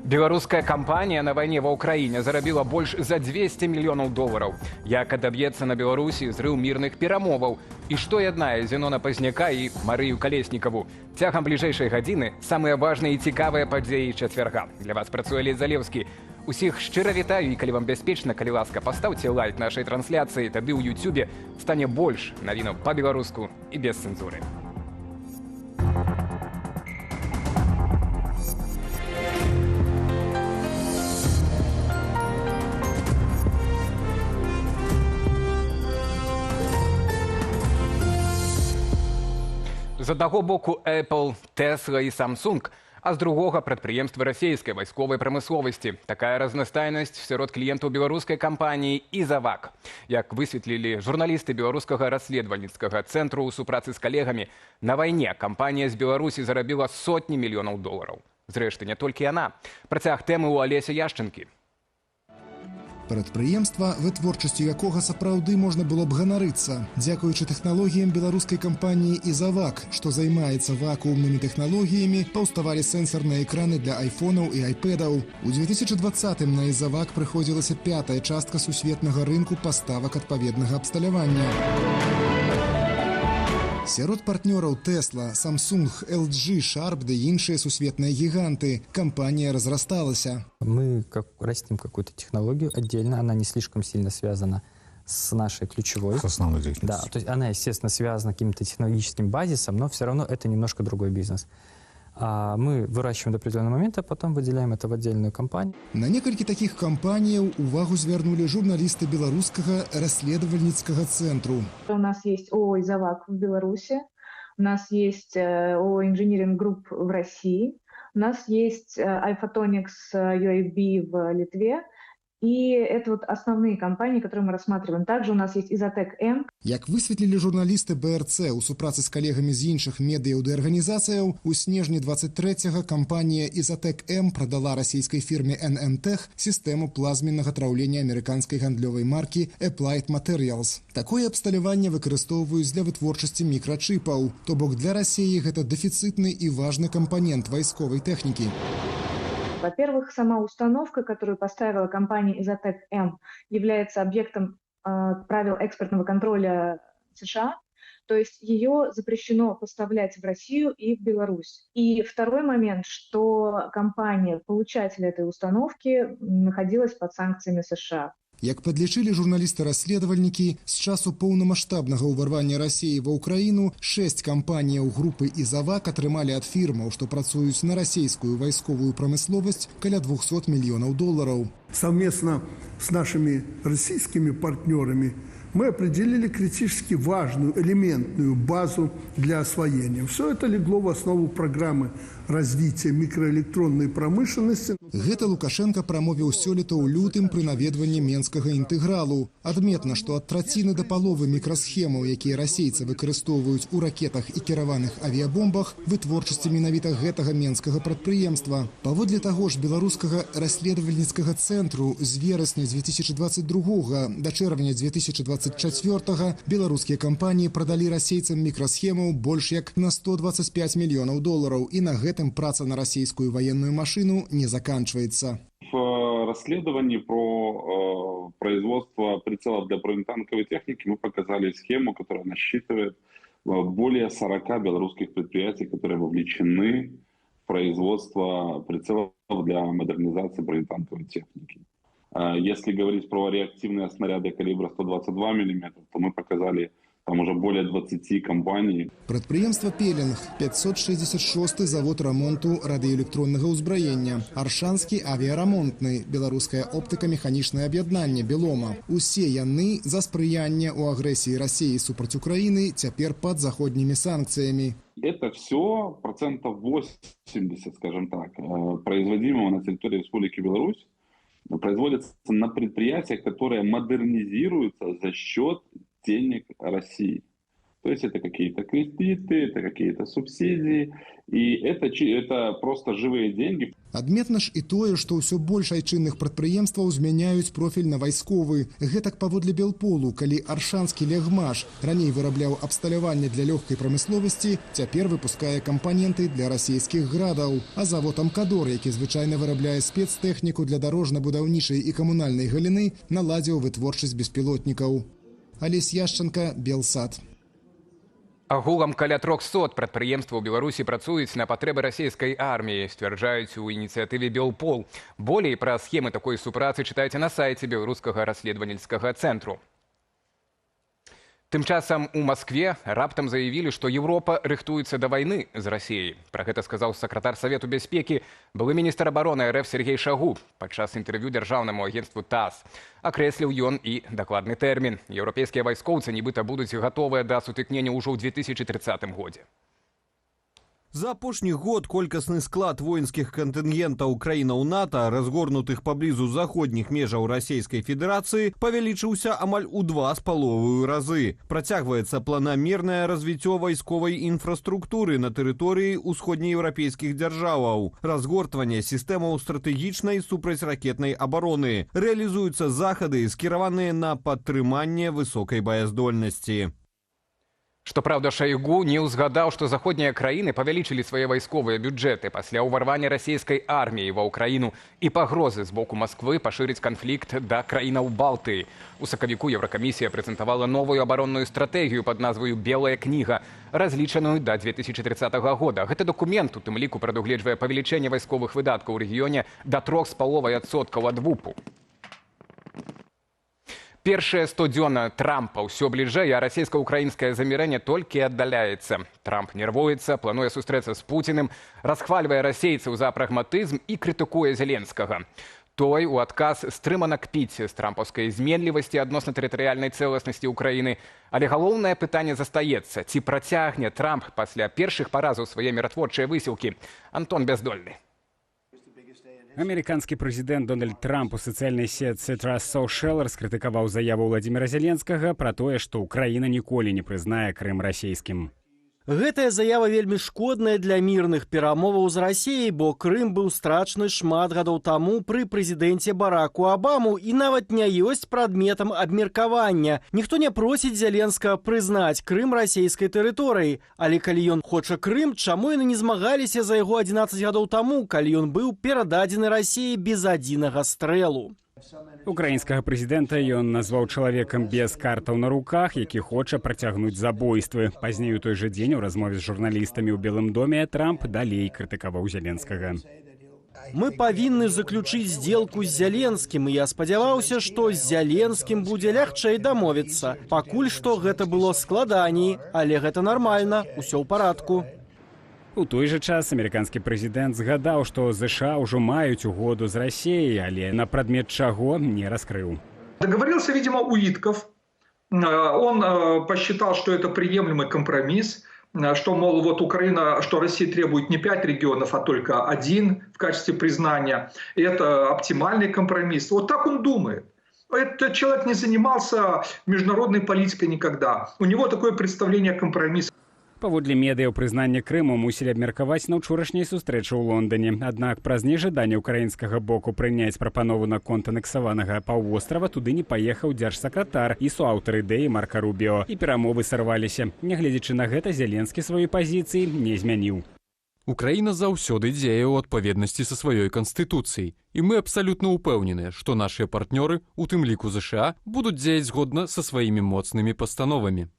Беларуская кампанія на вайне ва ўкраіне зарабіла больш за 200 мільёнаў долараў. Як адаб'ецца на Беларусі зрыў мірных перамоваў? І што яднае Зенона Пазняка і Марыю Калеснікаву? Цягам бліжэйшай гадзіны самыя важныя і цікавыя падзеі чацвярга. Для вас працуе Лев Залевскі. Усіх шчыра вітаю, і калі вам бяспечна, калі ласка, пастаўце лайк нашай трансляцыі, тады ў Ютубе стане больш навінаў па-беларуску і без цэнзуры. З аднаго боку Apple, Tesla і Samsung, а з другога прадпрыемствы расійскай вайсковай прамысловасці. Такая разнастайнасць сярод кліентаў беларускай кампаніі «Изавак». Як высветлілі журналісты беларускага расследавальніцкага цэнтру ў супрацы з калегамі, на вайне кампанія з Беларусі зарабіла сотні мільёнаў долараў. Зрэшты, не толькі яна. Працяг тэмы ў Алеся Яшчынкі. Прадпрыемства, вытворчасцю якога сапраўды можна было б ганарыцца, дзякуючы тэхналогіям беларускай кампаніі «Изавак», што займаецца вакуумнымі тэхналогіямі, паўставалі сэнсарныя экраны для айфонаў і айпэдаў. У 2020-м на «Изавак» прыходзілася пятая частка сусветнага рынку паставак адпаведнага абсталявання. Сярод партнёраў Tesla, Samsung, LG, Sharp ды іншыя сусветныя гіганты. Кампанія разрасталася. Мы растим какую-то технологию отдельно, она не слишком сильно связана с нашей ключевой. С основной деятельностью. Да, то есть она, естественно, связана каким-то технологическим базисом, но все равно это немножко другой бизнес. Мы выращиваем до определенного момента, а потом выделяем это в отдельную компанию. На некалькі такіх кампаніяў увагу звярнулі журналісты беларускага расследавальніцкага цэнтру. У нас есть ООО «Изавак» в Беларуси, у нас есть ООО «Инжиниринг Групп» в России, у нас есть iPhotonics UAB в Литве. И это вот основные компании, которые мы рассматриваем. Также у нас есть «Изотек М». Як высветлілі журналісты БРЦ ў супрацы з калегамі з іншых медыяў ды арганізацыяў, у снежні 23-го кампанія «Изотек М» прадала расійскай фірме NMTech сістэму плазменнага траўлення амерыканскай гандлёвай маркі Applied Materials. Такое абсталяванне выкарыстоўваюць для вытворчасці мікрачыпаў. То бок для Расіі гэта дэфіцытны і важны кампанент вайсковай тэхнікі. Во-первых, сама установка, которую поставила компания «Изотек М», является объектом правил экспортного контроля США, то есть ее запрещено поставлять в Россию и в Беларусь. И второй момент, что компания, получатель этой установки, находилась под санкциями США. Як падлічылі журналісты-расследавальнікі, з часу поўнамаштабнага ўварвання Расіі ва ўкраіну 6 кампаніяў групы «Изавак» атрымалі ад фірмаў, што працуюць на расійскую вайсковую прамысловасць, каля 200 мільёнаў долараў. Совместно с нашими российскими партнерами мы определили критически важную элементную базу для освоения. Все это легло в основу программы развития микроэлектронной промышленности. Гэта Лукашенко прамовіў сёлета ў лютым пры наведванні Менскага інтэгралу. Адметна, што ад траціны да паловы мікрасхемаў, якія расейцы выкарыстоўваюць у ракетах і кіраваных авіябомбах, вытворчасці менавіта гэтага менскага прадпрыемства. Паводле таго ж беларускага расследавальніцкага цэнтру з верасня 2022 да чэрвеня 2024 беларускія кампаніі прадалі расейцам мікрасхемаў больш як на 125 мільёнаў долараў, і на гэтым праца на расійскую военную машину не заканчивается. В расследовании про производство прицелов для бронетанковой техники мы показали схему, которая насчитывает более 40 белорусских предприятий, которые вовлечены в производство прицелов для модернизации бронетанковой техники. Если говорить про реактивные снаряды калибра 122 мм, то мы показали там уже более 20 компаний. Прадпрыемства «Пелінг», 566 завод рамонту радыёэлектроннага ўзбраення, Аршанскі авіярамонтны, беларускае оптыка-механічнае аб'яднанне «Белома». Усе яны за спрыянне ў агрэсіі Расіі супраць Украіны цяпер пад заходнімі санкцыямі. Это все процентов 80, скажем так, производимого на территории Республики Беларусь производится на предприятиях, которые модернизируются за счет денег России. То есть это какие-то кредиты, это какие-то субсидии, и это просто живые деньги. Адметна ж і тое, што ўсё больш айчынных прадпрыемстваў змяняюць профіль на вайсковы. Гэтак паводле Белполу, калі аршанскі Легмаш раней вырабляў абсталяванне для лёгкай прамысловасці, цяпер выпускае кампаненты для расійскіх градаў. А завод Амкадор, які звычайна вырабляе спецтэхніку для дарожна-будаўнічай і камунальнай галіны, наладзіў вытворчасць беспілотнікаў. Алесь Яшченко, Белсат. Агулам каля 300 прадпрыемстваў Беларусі працуюць на патрэбы расійскай арміі, сцвярджаюць у ініцыятыве Белпол. Болей пра схемы такой супрацы чытайце на сайце беларускага расследавальніцкага цэнтру. Тым часам у Маскве раптам заявілі, што Еўропа рыхтуецца да вайны з Расіяй. Пра гэта сказаў сакратар Савету бяспекі, былы міністр абароны РФ Сергей Шагу падчас інтэрв'ю дзяржаўнаму агенцтву ТАСС. Акрэсліў ён і дакладны тэрмін. Еўрапейскія вайскоўцы нібыта будуць гатовыя да сутыкнення ўжо ў 2030 годзе. За апошні год колькасны склад воінскіх кантынгентаў краінаў НАТО, разгорнутых паблізу заходніх межаў Расійскай Федэрацыі, павялічыўся амаль у 2,5 разы. Працягваецца планамернае развіццё вайсковай інфраструктуры на тэрыторыі ўсходнееўрапейскіх дзяржаваў, разгортванне сістэмаў стратэгічнай супрацьракетнай абароны. Рэалізуюцца захады, скіраваныя на падтрыманне высокай баяздольнасці. Штопраўда, Шайгу не ўзгадаў, што заходнія краіны павялічылі свае вайсковыя бюджэты пасля ўварвання расійскай арміі ва ўкраіну і пагрозы з боку Масквы пашырыць канфлікт да краінаў Балтыі. У сакавіку Еўракамісія прэзентавала новую абаронную стратэгію пад назваю «Белая кніга», разлічаную да 2030 года. Гэты дакумент у тым ліку прадугледжвае павелічэнне вайсковых выдаткаў у рэгіёне да 3,5% ад ВУПу. Першыя 100 дзён Трампа ўсё бліжэй, а расійска-украінскае замірэнне толькі аддаляецца. Трамп нервуецца, плануе сустрэцца з Пуціным, расхвальвае расейцаў за прагматызм і крытыкуе Зеленскага. Той у адказ стрымана кпіць з трампаўскай зменлівасці адносна тэрытарыяльнай цэласнасці ўкраіны. Але галоўнае пытанне застаецца, ці працягне Трамп пасля першых паразаў свае міратворчыя высілкі. Антон Бяздольны. Американскі прэзідэнт Дональд Трамп у сацыяльнай сетцы Truth Social раскрытыкаваў заяву Владимира Зеленскага пра тое, што Украіна ніколі не прызнае Крым расійскім. Гэтая заява вельмі шкодная для мірных перамоваў з Расіяй, бо Крым быў страчаны шмат гадоў таму пры прэзідэнце Бараку Абаму і нават не ёсць прадметам абмеркавання. Ніхто не просіць Зеленскага прызнаць Крым расійскай тэрыторыяй. Але калі ён хоча Крым, чаму яны не змагаліся за яго 11 гадоў таму, калі ён быў перададзены Расіі без адзінага стрэлу? Украінскага прэзідэнта ён назваў чалавекам без картаў на руках, які хоча працягнуць забойствы. Пазней у той жа дзень у размове з журналістамі ў Белым доме Трамп далей крытыкаваў Зеленскага. Мы павінны заключыць сделку з Зеленскім, і я спадзяваўся, што з Зеленскім будзе лягчэй дамовіцца. Пакуль што гэта было складаней, але гэта нармальна, усё ў парадку. У той жа час амерыканскі прэзідэнт згадаў, што ЗША ўжо маюць угоду з Расіяй, але на прадмет чаго не раскрыў. Договорился, видимо, Уитков. Он посчитал, что это приемлемый компромисс, что, мол, вот Украина, что Россия требует не 5 регионов, а только 1 в качестве признания. И это оптимальный компромисс. Вот так он думает. Этот человек не занимался международной политикой никогда. У него такое представление о компромиссе. Паводле медыяў прызнанне Крыму мусілі абмеркаваць на ўчорашняй сустрэчы ў Лондоне. Аднак праз нежаданне ўкраінскага боку прыняць прапанову наконт анексаванага паўвострава туды не паехаў дзяржсакратар і суаўтар ідэі Марка Рубіо. І перамовы сарваліся. Нягледзячы на гэта, Зеленскі сваёй пазіцыі не змяніў. Украіна заўсёды дзее ў адпаведнасці са сваёй канстытуцыяй. І мы абсалютна ўпэўненыя, што нашыя партнёры, у тым ліку ЗША, будуць дзеяць згодна са сваімі моцнымі пастановамі.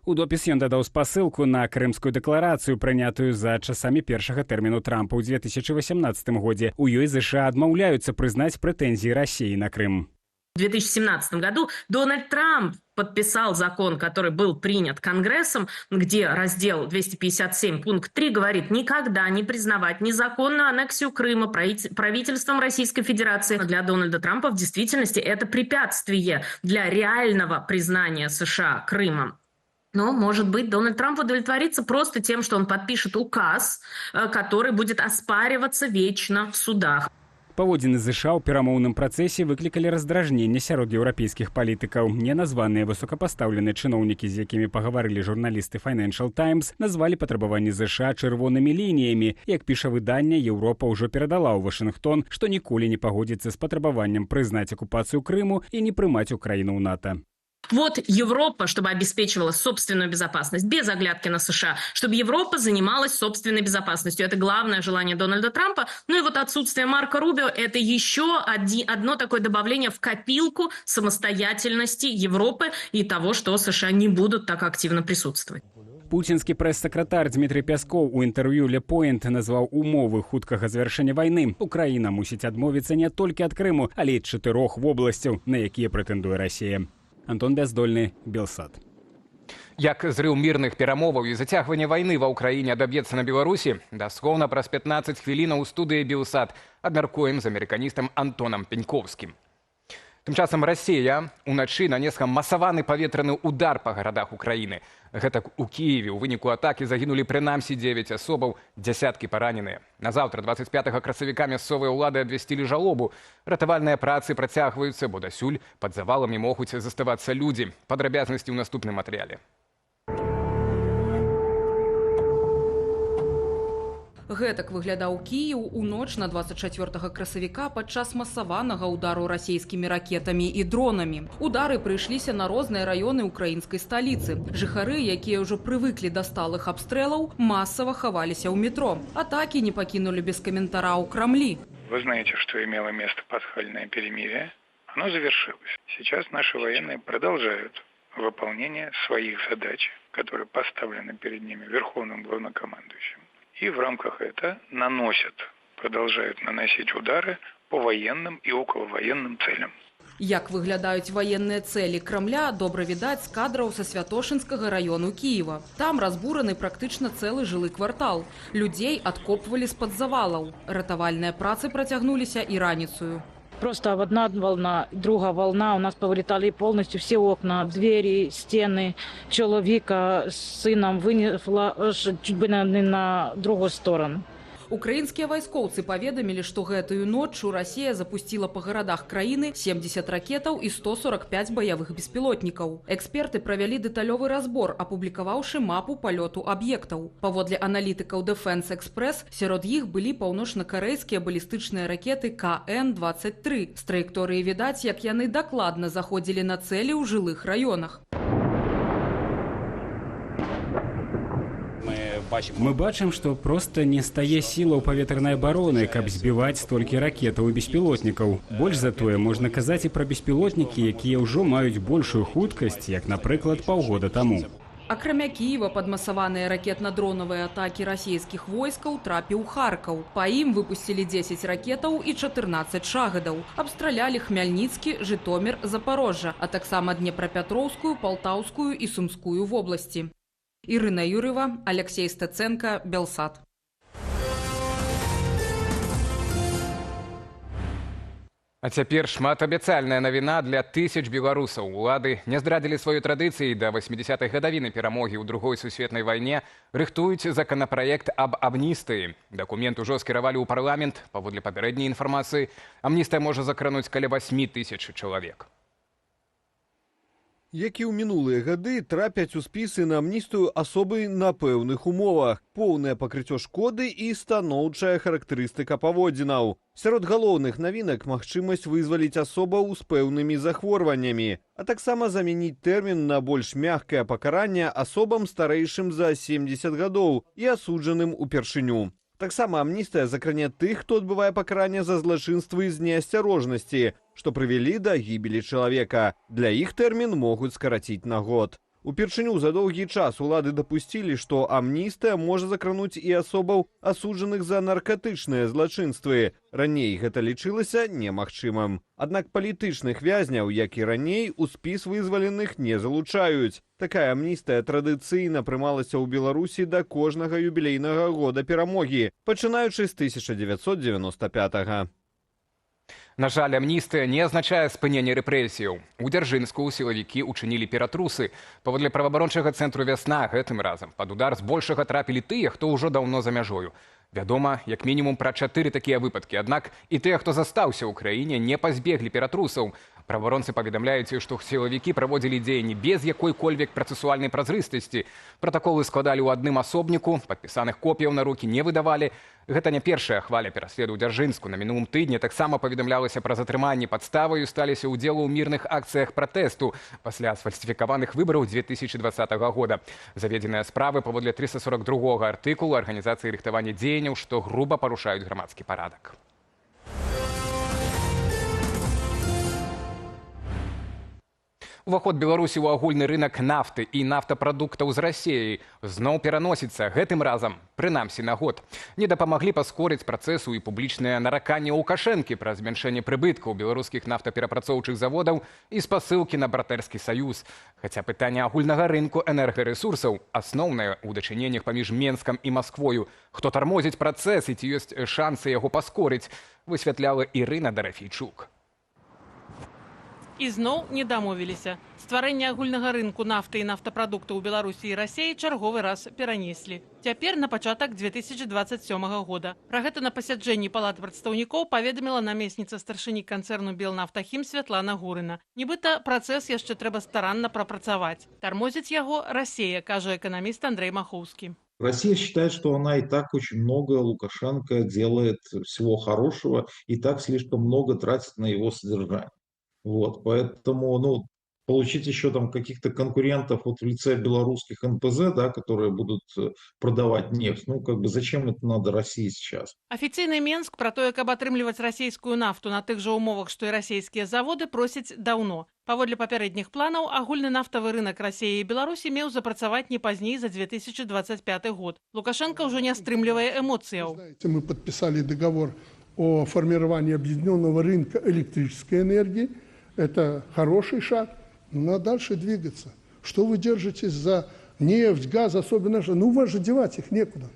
У допіс ён дадаў спасылку на крымскую дэкларацыю, прынятую за часамі першага тэрміну Трампа ў 2018 годзе. У ёй ЗША адмаўляюцца прызнаць прэтэнзіі Расіі на Крым. В 2017 году Дональд Трамп подписал закон, который был принят Конгрессом, где раздел 257 пункт 3 говорит никогда не признавать незаконную аннексию Крыма правительством Российской Федерации. Для Дональда Трампа в действительности это препятствие для реального признания США Крымом. Но, может быть, Дональд Трамп удовлетворится просто тем, что он подпишет указ, который будет оспариваться вечно в судах. Паводзіны ЗША ў перамоўным працэсе выклікалі раздражненне сярод еўрапейскіх палітыкаў. Неназваныя высокапастаўленыя чыноўнікі, з якімі пагаварылі журналісты Financial Times, назвалі патрабаванні ЗША чырвонымі лініямі. Як піша выданне, Еўропа ўжо перадала ў Вашынгтон, што ніколі не пагодзіцца з патрабаваннем прызнаць акупацыю Крыму і не прымаць Украіну ў НАТО. Вот Европа, чтобы обеспечивала собственную безопасность, без оглядки на США, чтобы Европа занималась собственной безопасностью. Это главное желание Дональда Трампа. Ну и вот отсутствие Марко Рубио – это еще одно такое добавление в копилку самостоятельности Европы и того, что США не будут так активно присутствовать. Пуцінскі прэс-сакратар Дмітрый Пяскоў у інтэрв'ю «Le Point» назваў умовы хуткага завяршэння вайны. Украіна мусіць адмовіцца не толькі ад Крыму, але і 4 вобласцяў, на якія прэтэндуе Расія. Антон Бяздольны, Белсат. Як зрыў мірных перамоваў і зацягванне вайны ва ўкраіне адаб'ецца на Беларусі, даслоўна праз 15 хвілінаў у студыі Белсат абмяркуем з амерыканістам Антонам Пеньковскім. Тым часам Расія ўначы нанесла масаваны паветраны удар па гарадах Украіны. Гэтак у Кіеве ў выніку атакі загінулі прынамсі 9 асобаў, дзясяткі параненыя. Назаўтра, 25 красавіка, мясцовыя ўлады абвясцілі жалобу. Ратавальныя працы працягваюцца, бо дасюль пад заваламі могуць заставацца людзі. Падрабязнасці ў наступным матэрыяле. Гэтак выглядаў Кіеў у ноч на 24 красавіка падчас масаванага ўдару расійскімі ракетамі і дронамі. Удары прыйшліся на розныя раёны украінскай сталіцы. Жыхары, якія ўжо прывыклі да сталых абстрэлаў, масава хаваліся ў метро. Атакі не пакінулі без каментара ў Крамлі. Вы знаете, что имело место пасхальное перемирие? Оно завершилось. Сейчас наши военные продолжают выполнение своих задач, которые поставлены перед ними Верховным главнокомандующим. И в рамках этого продолжают наносить удары по военным и околовоенным целям. Як выглядаюць ваенныя цэлі Крамля, добра відаць з кадраў са Святошынскага раёну Кіева. Там разбураны практычна цэлы жылы квартал. Людзей адкопвалі з-пад завалаў. Ратавальныя працы працягнуліся і раніцаю. Просто одна волна, другая волна, у нас повылетали полностью все окна, двери, стены. Человека с сыном вынесло чуть бы на другую сторону. Украінскія вайскоўцы паведамілі, што гэтую ноччу Расія запусціла па гарадах краіны 70 ракетаў і 145 баявых беспілотнікаў. Эксперты правялі дэталёвы разбор, апублікаваўшы мапу палёту аб'ектаў. Паводле аналітыкаў Defense Express, сярод іх былі паўночна-карэйскія балістычныя ракеты КН-23. З траекторыі відаць, як яны дакладна заходзілі на цэлі ў жылых раёнах. Мы бачым, што проста не стае сілаў паветранай абароны, каб збіваць столькі ракетаў і беспілотнікаў. Больш за тое, можна казаць і пра беспілотнікі, якія ўжо маюць большую хуткасць, як, напрыклад, паўгода таму. Акрамя Кіева пад масаваныя ракетна-дронавыя атакі расійскіх войскаў трапіў Харкаў. Па ім выпусцілі 10 ракетаў і 14 шагадаў. Абстралялі Хмяльніцкі, Жытомір, Запорожжа, а таксама Днепрапятроўскую, Палтаўскую і Сумскую вобласці. Ірына Юрыва, Алексей Стеценко, Белсат. А цяпер шматабяцальная навіна для тысяч беларусаў. Улады не здрадзілі сваёй традыцыі да 80-х гадавіны перамогі ў другой сусветнай вайне, рыхтуюць законапраект аб амністыі. Дакумент ужо скіравалі ў парламент. Паводле папярэдняй інфармацыі, амністыя можа закрануць каля 8 тысяч чалавек. Як і ў мінулыя гады, трапяць у спісы на амністыю асобы на пэўных умовах. Поўнае пакрыццё шкоды і станоўчая характарыстыка паводзінаў. Сярод галоўных навінак магчымасць вызваліць асобаў з пэўнымі захворваннямі, а таксама замяніць тэрмін на больш мяккае пакаранне асобам старэйшым за 70 гадоў і асуджаным упершыню. Таксама амністыя закране тых, хто адбывае пакаранне за злачынствы з неасцярожнасці, што прывялі да гібелі чалавека. Для іх тэрмін могуць скараціць на год. Упершыню за доўгі час улады дапусцілі, што амністыя можа закрануць і асобаў, асуджаных за наркатычныя злачынствы. Раней гэта лічылася немагчымым. Аднак палітычных вязняў, як і раней, у спіс вызваленых не залучаюць. Такая амністыя традыцыйна прымалася ў Беларусі да кожнага юбілейнага года перамогі, пачынаючы з 1995-га. На жаль, амністыя не азначае спынення рэпрэсіяў. У Дзяржынску сілавікі учынілі ператрусы. Паводле праваабарончага цэнтру «Вясна» гэтым разам пад удар збольшага трапілі тыя, хто ўжо даўно за мяжою. Вядома, як мінімум пра 4 такія выпадкі. Аднак і тыя, хто застаўся ў краіне, не пазбеглі ператрусаў. Праваабаронцы паведамляюць, што сілавікі праводзілі дзеянні без якой-кольвек працэсуальнай празрыстасці. Пратаколы складалі ў адным асобніку, падпісаных копіяў на рукі не выдавалі. Гэта не першая хваля пераследу ў Дзяржынску. На мінулым тыдні таксама паведамлялася пра затрыманні. Падставаю сталіся ўдзелу ў мірных акцыях пратэсту пасля сфальсіфікаваных выбараў 2020 года. Заведзеныя справы паводле 342 артыкулу арганізацыі рыхтавання дзеянняў, што груба парушаюць грамадскі парадак. Уваход Беларусі ў агульны рынак нафты і нафтапрадуктаў з Расіяй зноў пераносіцца, гэтым разам, прынамсі на год. Не дапамаглі паскорыць працэсу і публічныя нараканні Лукашэнкі пра змяншэнне прыбыткаў беларускіх нафтаперапрацоўчых заводаў і спасылкі на братэрскі саюз. Хаця пытанне агульнага рынку энергарэсурсаў асноўнае ў дачыненнях паміж Менскам і Масквою. Хто тармозіць працэс і ці ёсць шансы яго паскорыць, высвятляла Ірына Дарафейчук. І зноў не дамовіліся. Стварэнне агульнага рынку нафты і нафтапрадуктаў у Беларусі і Расіі чарговы раз перанеслі. Цяпер на пачатак 2027 года. Пра гэта на пасяджэнні палаты прадстаўнікоў паведаміла намесніца старшыні канцэрну «Белнафтахім» Святлана Гурына. Нібыта працэс яшчэ трэба старанна прапрацаваць. Тармозіць яго Расія, кажа эканаміст Андрей Махоўскі. Россия считает, что она и так очень много Лукашенко делает всего хорошего, и так слишком много тратит на его содержание. Вот, поэтому, получить еще там каких-то конкурентов вот в лице белорусских НПЗ, да, которые будут продавать нефть, зачем это надо России сейчас? Афіцыйны Менск пра тое, каб атрымліваць расійскую нафту на тых жа умовах, што і расійскія заводы, просіць даўно. Паводле папярэдніх планаў, агульны нафтавы рынак Расіі і Беларусі меў запрацаваць не пазней за 2025 год. Лукашенко ўжо не стрымлівае эмоцыяў. Мы подписали договор о формировании объединенного рынка электрической энергии. Это хороший шаг, но надо дальше двигаться. Что вы держитесь за нефть, газ, особенно же? У вас же девать их некуда.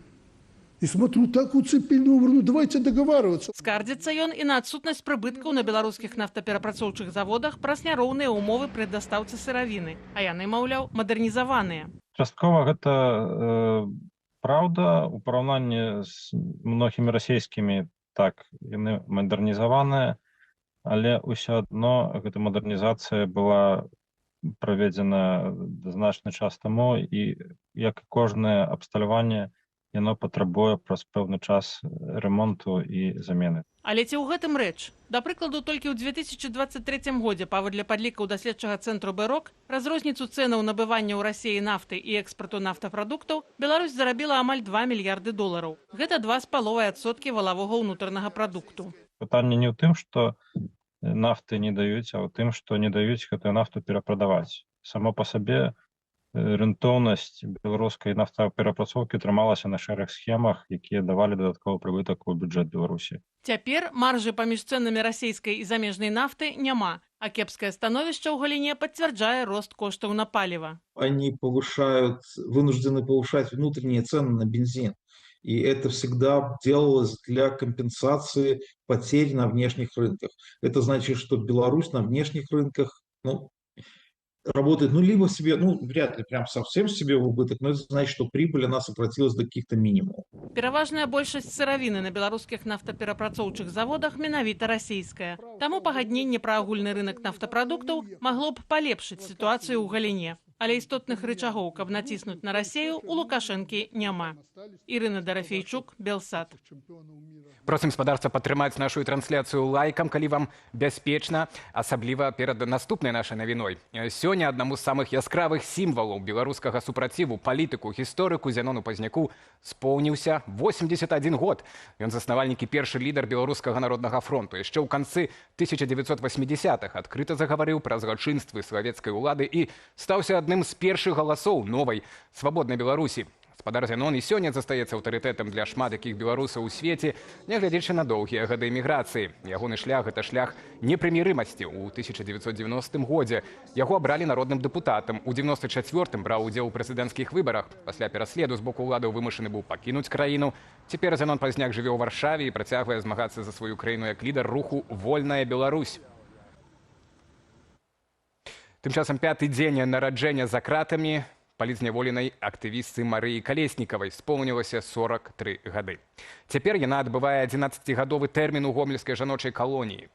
И смотрю, так уцепили, давайте договариваться. Скардзіцца ён і на адсутнасць прыбыткаў на беларускіх нафтаперапрацоўчых заводах праз няроўныя ўмовы пры дастаўцы сыравіны, а яны, маўляў, мадэрнізаваныя. Часткова гэта праўда у параўнанні з многімі расійскімі, так, яны мадэрнізаваныя, але ўсё адно гэта мадэрнізацыя была праведзена значны час таму, і як і кожнае абсталяванне, яно патрабуе праз пэўны час ремонту і замены. Але ці ў гэтым рэч? Да прыкладу, толькі ў 2023 годзе, паводле падлікаў даследчага цэнтру БЭРОК, праз розніцу цэнаў набывання ў Расіі нафты і экспарту нафтапрадуктаў Беларусь зарабіла амаль 2 мільярды долараў. Гэта 2,5% валавога ўнутранага прадукту. Пытанне не ў тым, што нафты не даюць, а ў тым, што не даюць гэтую нафту перапрадаваць. Само па сабе рэнтоўнасць беларускай нафтаперапрацоўкі трымалася на шэраг схемах, якія давалі дадатковы прыбытак у бюджэт Беларусі. Цяпер маржы паміж цэнамі расійскай і замежнай нафты няма, а кепскае становішча ў галіне пацвярджае рост коштаў на паліва. Они вынуждены повышать внутренние цены на бензин. И это всегда делалось для компенсации потерь на внешних рынках. Это значит, что Беларусь на внешних рынках работает, либо себе, вряд ли прям совсем себе в убыток, но это значит, что прибыль, она сократилась до каких-то минимумов. Пераважная большасць сыравіны на беларускіх нафтаперапрацоўчых заводах менавіта расійская. Таму пагадненне пра агульны рынак нафтапрадуктаў магло б палепшыць сітуацыю ў галіне. Але істотных рычагоў, каб націснуць на Расію, у Лукашэнкі няма. Ірына Дарафейчук, Белсат. Просім спадарства падтрымаць нашу трансляцыю лайкам, калі вам бяспечна, асабліва перад наступнай нашай навіной. Сёння аднаму з самых яскравых сімвалаў беларускага супраціву, палітыку, гісторыку Зянону Пазняку споўніўся 81 год. Ён заснавальнік і першы лідар Беларускага народнага фронту. Яшчэ ў канцы 1980-х адкрыта загаварыў пра злачынствы савецкай улады і стаўся адным з першых галасоў новай свабоднай Беларусі. Спадар Зянон і сёння застаецца аўтарытэтам для шмат якіх беларусаў у свеце, нягледзячы на доўгія гады эміграцыі. Ягоны шлях – гэта шлях непрымірымасці. У 1990 годзе яго абралі народным дэпутатам. У 1994-м браў удзел у прэзідэнцкіх выбарах. Пасля пераследу з боку ўладаў вымушаны быў пакінуць краіну. Цяпер Зянон Пазняк жыве ў Варшаве і працягвае змагацца за сваю краіну як лідар руху «Вольная Беларусь». Тым часам пяты дзень нараджэння за кратамі палізняволенай актывістцы Марыі Калеснікавай споўнілася 43 гады. Цяпер яна адбывае 11-гадовы тэрмін у гомельскай жаночай калоніі.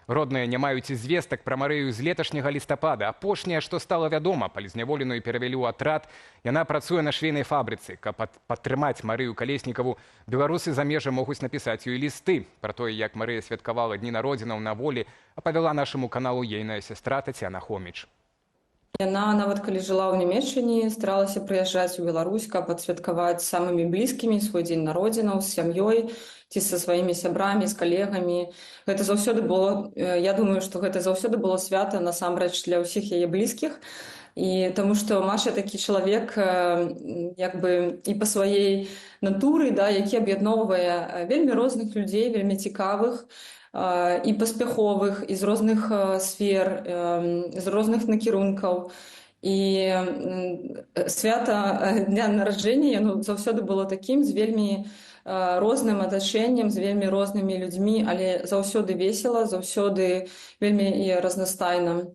Родныя не маюць звестак пра Марыю з леташняга лістапада. Апошняе, што стала вядома, палізняволеную перавялі ў атрад. Яна працуе на швейнай фабрыцы. Каб падтрымаць Марыю Калеснікаву, беларусы за межы могуць напісаць ёй лісты. Пра тое, як Марыя святкавала дні народзінаў на волі, апавяла нашаму каналу ейная сястра Тацяна Хоміч. Яна, нават калі жыла ў Нямецчыне, старалася прыязджаць у Беларусь, каб адсвяткаваць самымі блізкімі свой дзень народзінаў з сям'ёй ці са сваімі сябрамі, з калегамі. Гэта заўсёды было, я думаю, што гэта заўсёды было свята насамрэч для ўсіх яе блізкіх. І таму што Маша такі чалавек як бы і па сваей натуры, да, які аб'ядноўвае вельмі розных людзей, вельмі цікавых, і паспяховых, і з розных сфер, з розных накірункаў. І свята дня нараджэння яно заўсёды было такім, з вельмі розным атачэннем, з вельмі рознымі людзьмі, але заўсёды весела, заўсёды вельмі і разнастайна.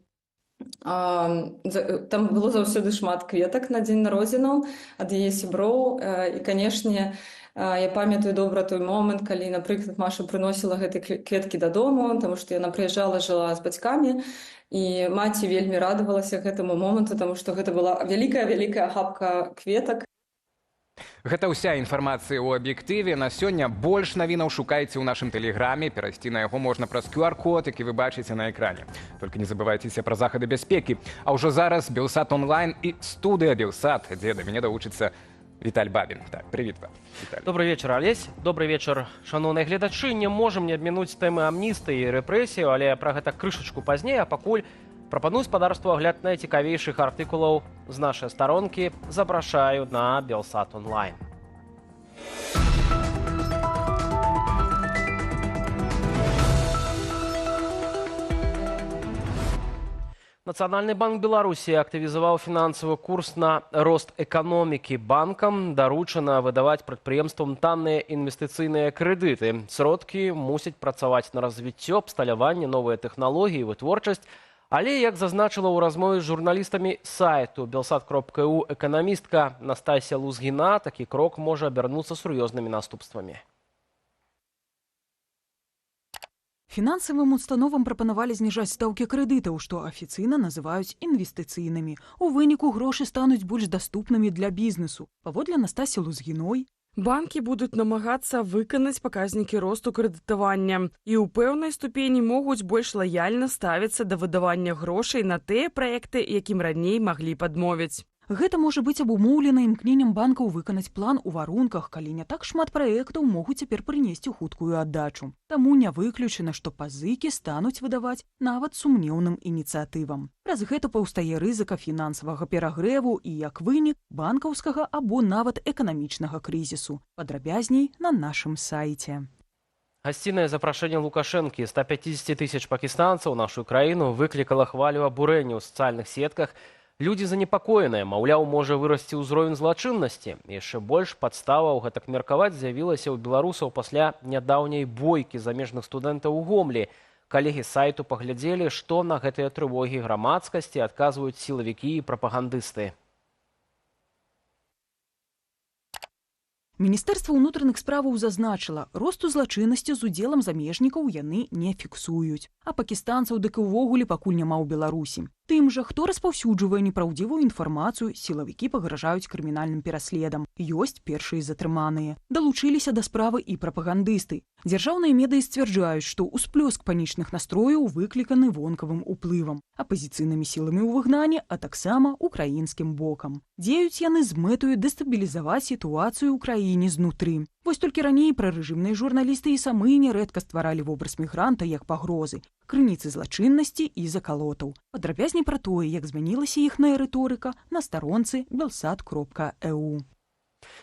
Там было заўсёды шмат кветак на дзень народзінаў ад яе сяброў. І, канешне, я памятаю добра той момант, калі, напрыклад, Маша прыносіла гэтыя кветкі дадому, таму што яна прыязджала, жыла з бацькамі, і маці вельмі радавалася гэтаму моманту, таму што гэта была вялікая хапка кветак. Гэта ўся інфармацыя ў аб'ектыве. На сёння больш навінаў шукайце ў нашым тэлеграме. Перайсці на яго можна праз QR-код, які вы бачыце на экране. Толькі не забывайцеся пра захады бяспекі. А ўжо зараз Белсат онлайн і студыя Белсат, дзе да мяне далучыцца Віталь Бабін. Так, привіт вам, Віталь. Добрый вечер, Алесь. Добрый вечер, шановныя гледачы. Не можам не абмінуць тэмы амністыі і рэпрэсію, але пра гэта крышачку пазней, а пакуль прапаную спадарству агляд найцікавейшых артыкулаў з нашай старонкі. Запрашаю на Белсат онлайн. Нацыянальны банк Беларусі актывізаваў фінансавы курс на рост эканомікі. Банкам даручана выдаваць прадпрыемствам танныя інвестыцыйныя крэдыты. Сродкі мусяць працаваць на развіццё, абсталяванне, новыя тэхналогіі, вытворчасць. Але, як зазначыла ў размове з журналістамі сайту Белсат.eu эканамістка Настасія Лузгіна, такі крок можа абярнуцца сур'ёзнымі наступствамі. Фінансавым установам прапанавалі зніжаць стаўкі крэдытаў, што афіцыйна называюць інвестыцыйнымі. У выніку грошы стануць больш даступнымі для бізнесу. Паводле Настасі Лузгіной, банкі будуць намагацца выканаць паказнікі росту крэдытавання і ў пэўнай ступені могуць больш лаяльна ставіцца да выдавання грошай на тыя праекты, якім раней маглі падмовіць. Гэта можа быць абумоўлена імкненнем банкаў выканаць план у варунках, калі не так шмат праектаў могуць цяпер прынесці хуткую аддачу. Таму не выключана, што пазыкі стануць выдаваць нават сумнеўным ініцыятывам. Праз гэта паўстае рызыка фінансавага перагрэву і, як вынік, банкаўскага або нават эканамічнага крызісу. Падрабязней на нашым сайце. Гасцінае запрашэнне Лукашэнкі 150 тысяч пакістанцаў у нашу краіну выклікала хвалю абурэння ў сацыяльных сетках. Людзі занепакоеныя, маўляў, можа вырасці ўзровень злачыннасці. Яшчэ больш падставаў гэтак меркаваць з'явілася ў беларусаў пасля нядаўняй бойкі замежных студэнтаў у Гомлі. Калегі сайту паглядзелі, што на гэтыя трывогі грамадскасці адказваюць сілавікі і прапагандысты. Міністэрства ўнутраных справаў зазначыла, росту злачыннасці з удзелам замежнікаў яны не фіксуюць. А пакістанцаў дык і ўвогуле пакуль няма ў Беларусі. Тым жа, хто распаўсюджвае непраўдзівую інфармацыю, сілавікі пагражаюць крымінальным пераследам. Ёсць першыя затрыманыя. Далучыліся да справы і прапагандысты. Дзяржаўныя медыі сцвярджаюць, што ўсплёск панічных настрояў выкліканы вонкавым уплывам, апазіцыйнымі сіламі ў выгнанні, а таксама украінскім бокам. Дзеюць яны з мэтаю дэстабілізаваць сітуацыю ў краіне знутры. Вось толькі раней прарэжымныя журналісты і самы нярэдка стваралі вобраз мігранта як пагрозы, крыніцы злачыннасці і закалотаў. Падрабязней пра тое, як змянілася іхная рыторыка, на старонцы Белсат.eu.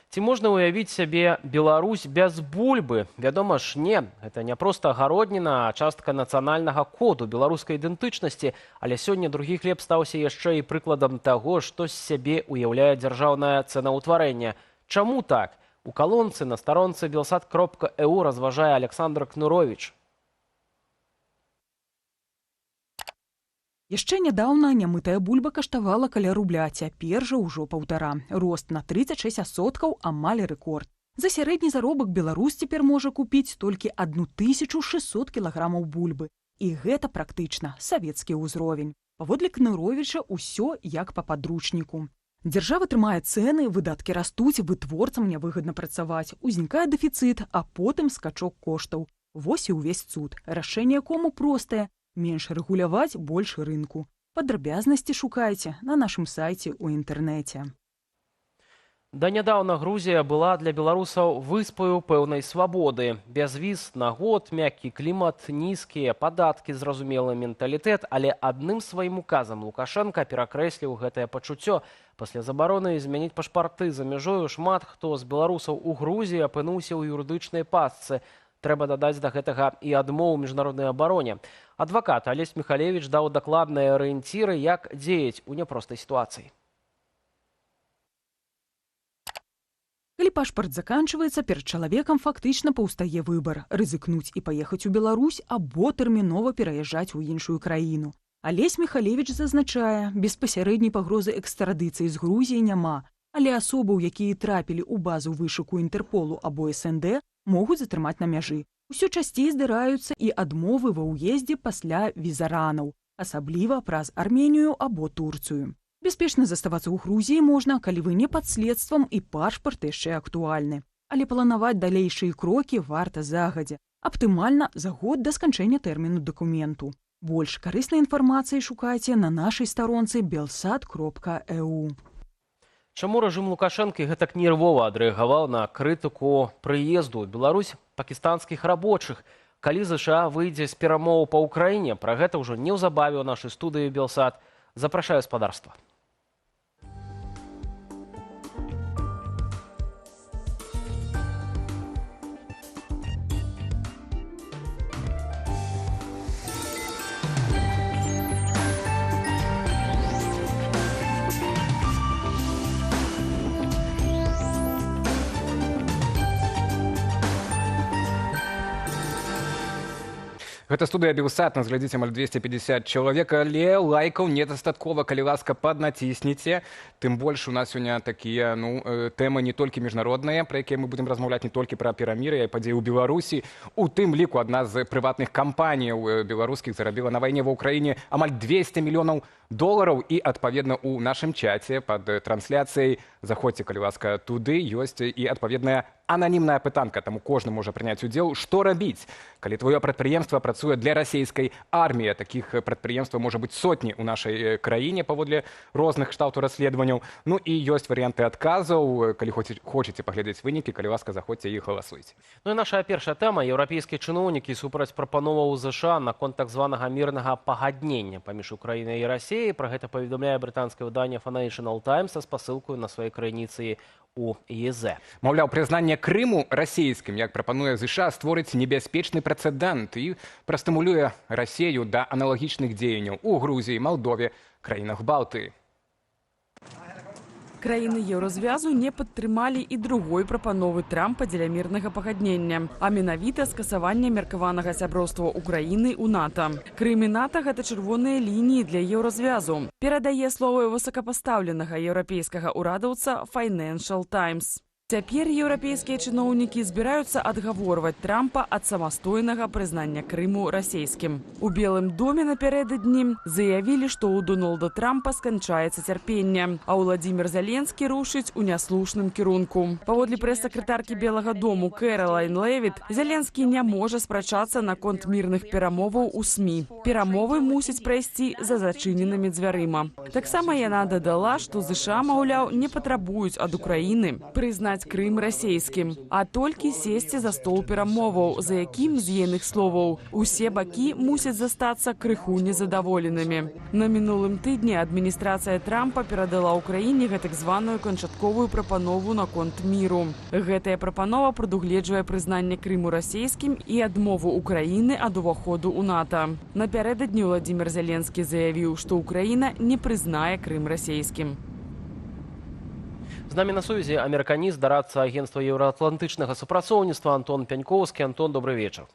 Ці можна ўявіць сябе Беларусь без бульбы? Вядома ж, не. Гэта не проста агародніна, а частка нацыянальнага коду беларускай ідэнтычнасці, але сёння другі хлеб стаўся яшчэ і прыкладам таго, што з сябе уяўляе дзяржаўнае цэнаўтварэнне. Чаму так? У калонцы на старонцы Белсат.eu разважае Александр Кнурович. Яшчэ нядаўна нямытая бульба каштавала каля рубля, цяпер жа ўжо 1,5. Рост на 36%, амаль рэкорд. За сярэдні заробак беларус цяпер можа купіць толькі 1600 кілаграмаў бульбы. І гэта практычна савецкі ўзровень. Паводле Кныровіча ўсё як па падручніку. Дзяржава трымае цэны, выдаткі растуць, вытворцам нявыгадна працаваць, узнікае дэфіцыт, а потым скачок коштаў. Вось і ўвесь цуд. Рашэнне якому простае: менш рэгуляваць, больш рынку. Падрабязнасці шукайце на нашым сайце ў інтэрнэце. Донядаўна Грузія была для беларусаў выспаю пэўнай свабоды. Без віз на год, мяккі клімат, нізкія падаткі, зразумелы менталітэт, але адным сваім указам Лукашенка перакрэсліў гэтае пачуццё. Пасля забароны змяніць пашпарты за мяжою шмат хто з беларусаў у Грузіі апынуўся ў юрыдычнай пастцы. Трэба дадаць да гэтага і адмову міжнароднай абароне. Адвакат Алесь Михалевич даў дакладныя арыенціры, як дзеяць у няпростай сітуацыі. Калі пашпарт заканчваецца, перад чалавекам фактычна паўстае выбар: рызыкнуць і паехаць у Беларусь або тэрмінова пераязджаць у іншую краіну. Алесь Михалевич зазначае, беспасярэдняй пагрозы экстрадыцыі з Грузіі няма, але асобаў, якія трапілі ў базу вышуку Інтэрполу або СНД, могуць затрымаць на мяжы. Усё часцей здараюцца і адмовы ва ўездзе пасля візаранаў, асабліва праз Арменію або Турцыю. Бяспечна заставацца ў Грузіі можна, калі вы не пад следствам і пашпарт яшчэ актуальны. Але планаваць далейшыя крокі варта загадзя. Аптымальна за год да сканчэння тэрміну дакументу. Больш карыснай інфармацыі шукайце на нашай старонцы belsat.eu. Чаму рэжым Лукашэнкі гэтак нервова адрэагаваў на крытыку прыезду ў Беларусь пакістанскіх рабочых? Калі ЗША выйдзе з перамоў па Ўкраіне, пра гэта ўжо неўзабаве ў нашай студыі Белсат. Запрашаю спадарства. Гэта студыя Белсат, нас глядзіць амаль 250 чалавек, але лайкаў недастаткова, калі ласка, паднацісніце. Тым больш у нас сёння такія тэмы не толькі міжнародныя, пра якія мы будзем размаўляць не толькі пра перамір'я і падзеі ў Беларусі. У тым ліку адна з прыватных кампаніяў беларускіх зарабіла на вайне ва ўкраіне амаль 200 мільёнаў долараў, і адпаведна у нашым чаце пад трансляцыяй, заходзьце, калі ласка, туды, ёсць і адпаведная ананімная пытанка, таму кожны можа прыняць удзел. Што рабіць, калі твоё прадпрыемства працуе для расійскай арміі? Такіх прадпрыемстваў можа быць сотні ў нашай краіне паводле розных кшталтаў расследаванняў. Ну і ёсць варыянты адказаў. Калі хочаце паглядзець вынікі, калі ласка, заходзьце і галасуйце. Ну і наша першая тэма. Еўрапейскія чыноўнікі супраць прапановаў ЗША наконт так званага мірнага пагаднення паміж Украінай і Расіяй. Пра гэта паведамляе брытанскае выданне Financial Times са спасылкаю на сваёй крайніцы у ЕЗ. Маўляў, прызнанне Крыму расійскім, як прапануе ЗША, створыць небяспечны прэцэдэнт і прастымулюе Расію да аналагічных дзеянняў у Грузіі, Малдове, краінах Балтыі. Краіны еўразвязу не падтрымалі і другой прапановы Трампа дзеля мірнага пагаднення, а менавіта скасаванне меркаванага сяброўства Украіны ў НАТО. Крым і НАТО – гэта чырвоныя лініі для еўразвязу, перадае словы высокапастаўленага еўрапейскага ўрадаўца Financial Times. Цяпер еўрапейскія чыноўнікі збіраюцца адгаворваць Трампа ад самастойнага прызнання Крыму расійскім. У Белым доме напярэдадні заявілі, што ў Дональда Трампа сканчаецца цярпенне, а Владзімір Зеленскі рушыць у няслушным кірунку. Паводле прэс-сакратаркі Белага дому Кэралайн Левіт, Зеленскі не можа спрачацца наконт мірных перамоваў у СМІ. Перамовы мусяць прайсці за зачыненымі дзвярыма. Таксама яна дадала, што ЗША, маўляў, не патрабуюць ад Украіны прызнаць Крым расійскім, а толькі сесці за стол перамоваў, за якім, з ейных словаў, усе бакі мусяць застацца крыху незадаволенымі. На мінулым тыдні адміністрацыя Трампа перадала Украіне гэтак званую канчатковую прапанову наконт міру. Гэтая прапанова прадугледжвае прызнанне Крыму расійскім і адмову Украіны ад уваходу ў НАТО. Напярэдадні Владзімір Зеленскі заявіў, што Украіна не прызнае Крым расійскім. З намі на сувязі амерыканіст, дарадца агенцтва еўраатлантычнага супрацоўніцтва Антон Пяньковскі. Антон, добрый вечар.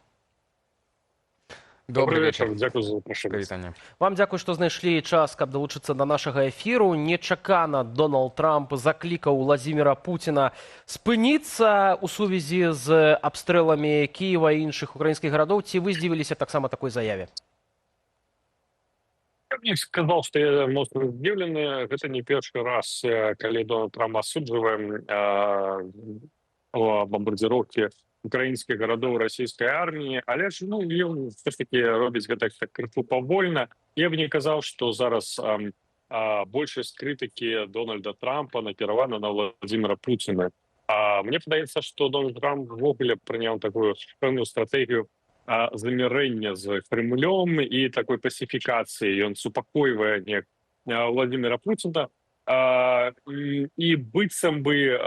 Добрый вечер. Дякую за запрошение. Привітання. Вам дзякуй, што знайшлі час, каб далучыцца да нашага эфіру. Нечакана Дональд Трамп заклікаў Владзіміра Пуціна спыніцца ў сувязі з абстрэламі Кіева і іншых украінскіх гарадоў. Ці вы здзівіліся таксама такой заяве? Я б не сказал, что я моцна здзіўлены. Гэта не першы раз, калі Дональд Трамп асуджвае бомбардзіроўкі украінскіх гарадоў расійскай арміі, але ж ён все ж таки робіць гэта так крыху павольна. Я б не казаў, што зараз большасць крытыкі Дональда Трампа накіравана на Владзіміра Пуціна. Мне падаецца, што Дональд Трамп ввогуле прыняў такую пэўную стратэгію замірэння з Кремлем і такой пасіфікацыі. Ён супакойвае Владзіміра Пуціна і быццам бы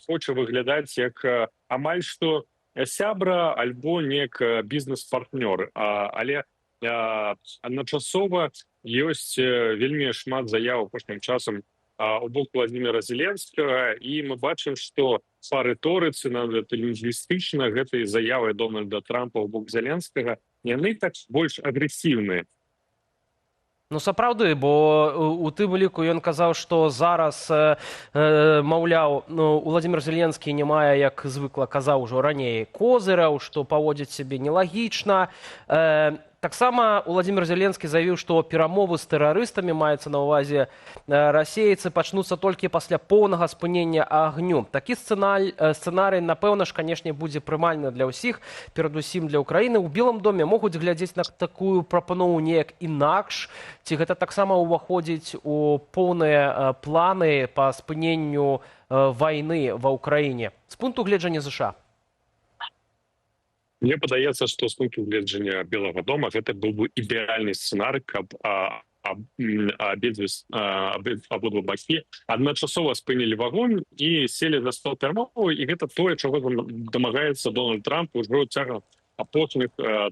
хоча выглядаць як амаль што сябра альбо нек бізнес-партнёр. Але адначасова ёсць вельмі шмат заяў апошнім часам у бок Владзіміра Зеленскага, і мы бачым, што па рыторыцы, нават лінгвістычна, гэтай заявы Дональда Трампа ў бок Зеленскага, яны так больш агрэсіўныя. Ну, сапраўды, бо у тым ліку ён казаў, што зараз, маўляў, Владзімір Зеленскі не мае, як звыкла казаў ужо раней, козыраў, што паводзіць сябе нелагічна. Таксама Владзімір Зеленскі заявіў, што перамовы з тэрарыстамі, маецца на ўвазе расейцы, пачнуцца толькі пасля поўнага спынення агню. Такі сцэнарый, напэўна ж, канешне, будзе прымальны для ўсіх, перадусім для Украіны. У Белым доме могуць глядзець на такую прапанову неяк інакш, ці гэта таксама ўваходзіць у поўныя планы па спыненню вайны ва ўкраіне з пункту гледжання ЗША? Мне падаецца, што з пункту гледжання Белага дома гэта быў бы ідэальны сцэнарый, каб абодва бакі адначасова спынілі вагон і селі за стол перамоваў, і гэта тое, чаго дамагаецца Дональд Трамп ужо цягам апошніх 3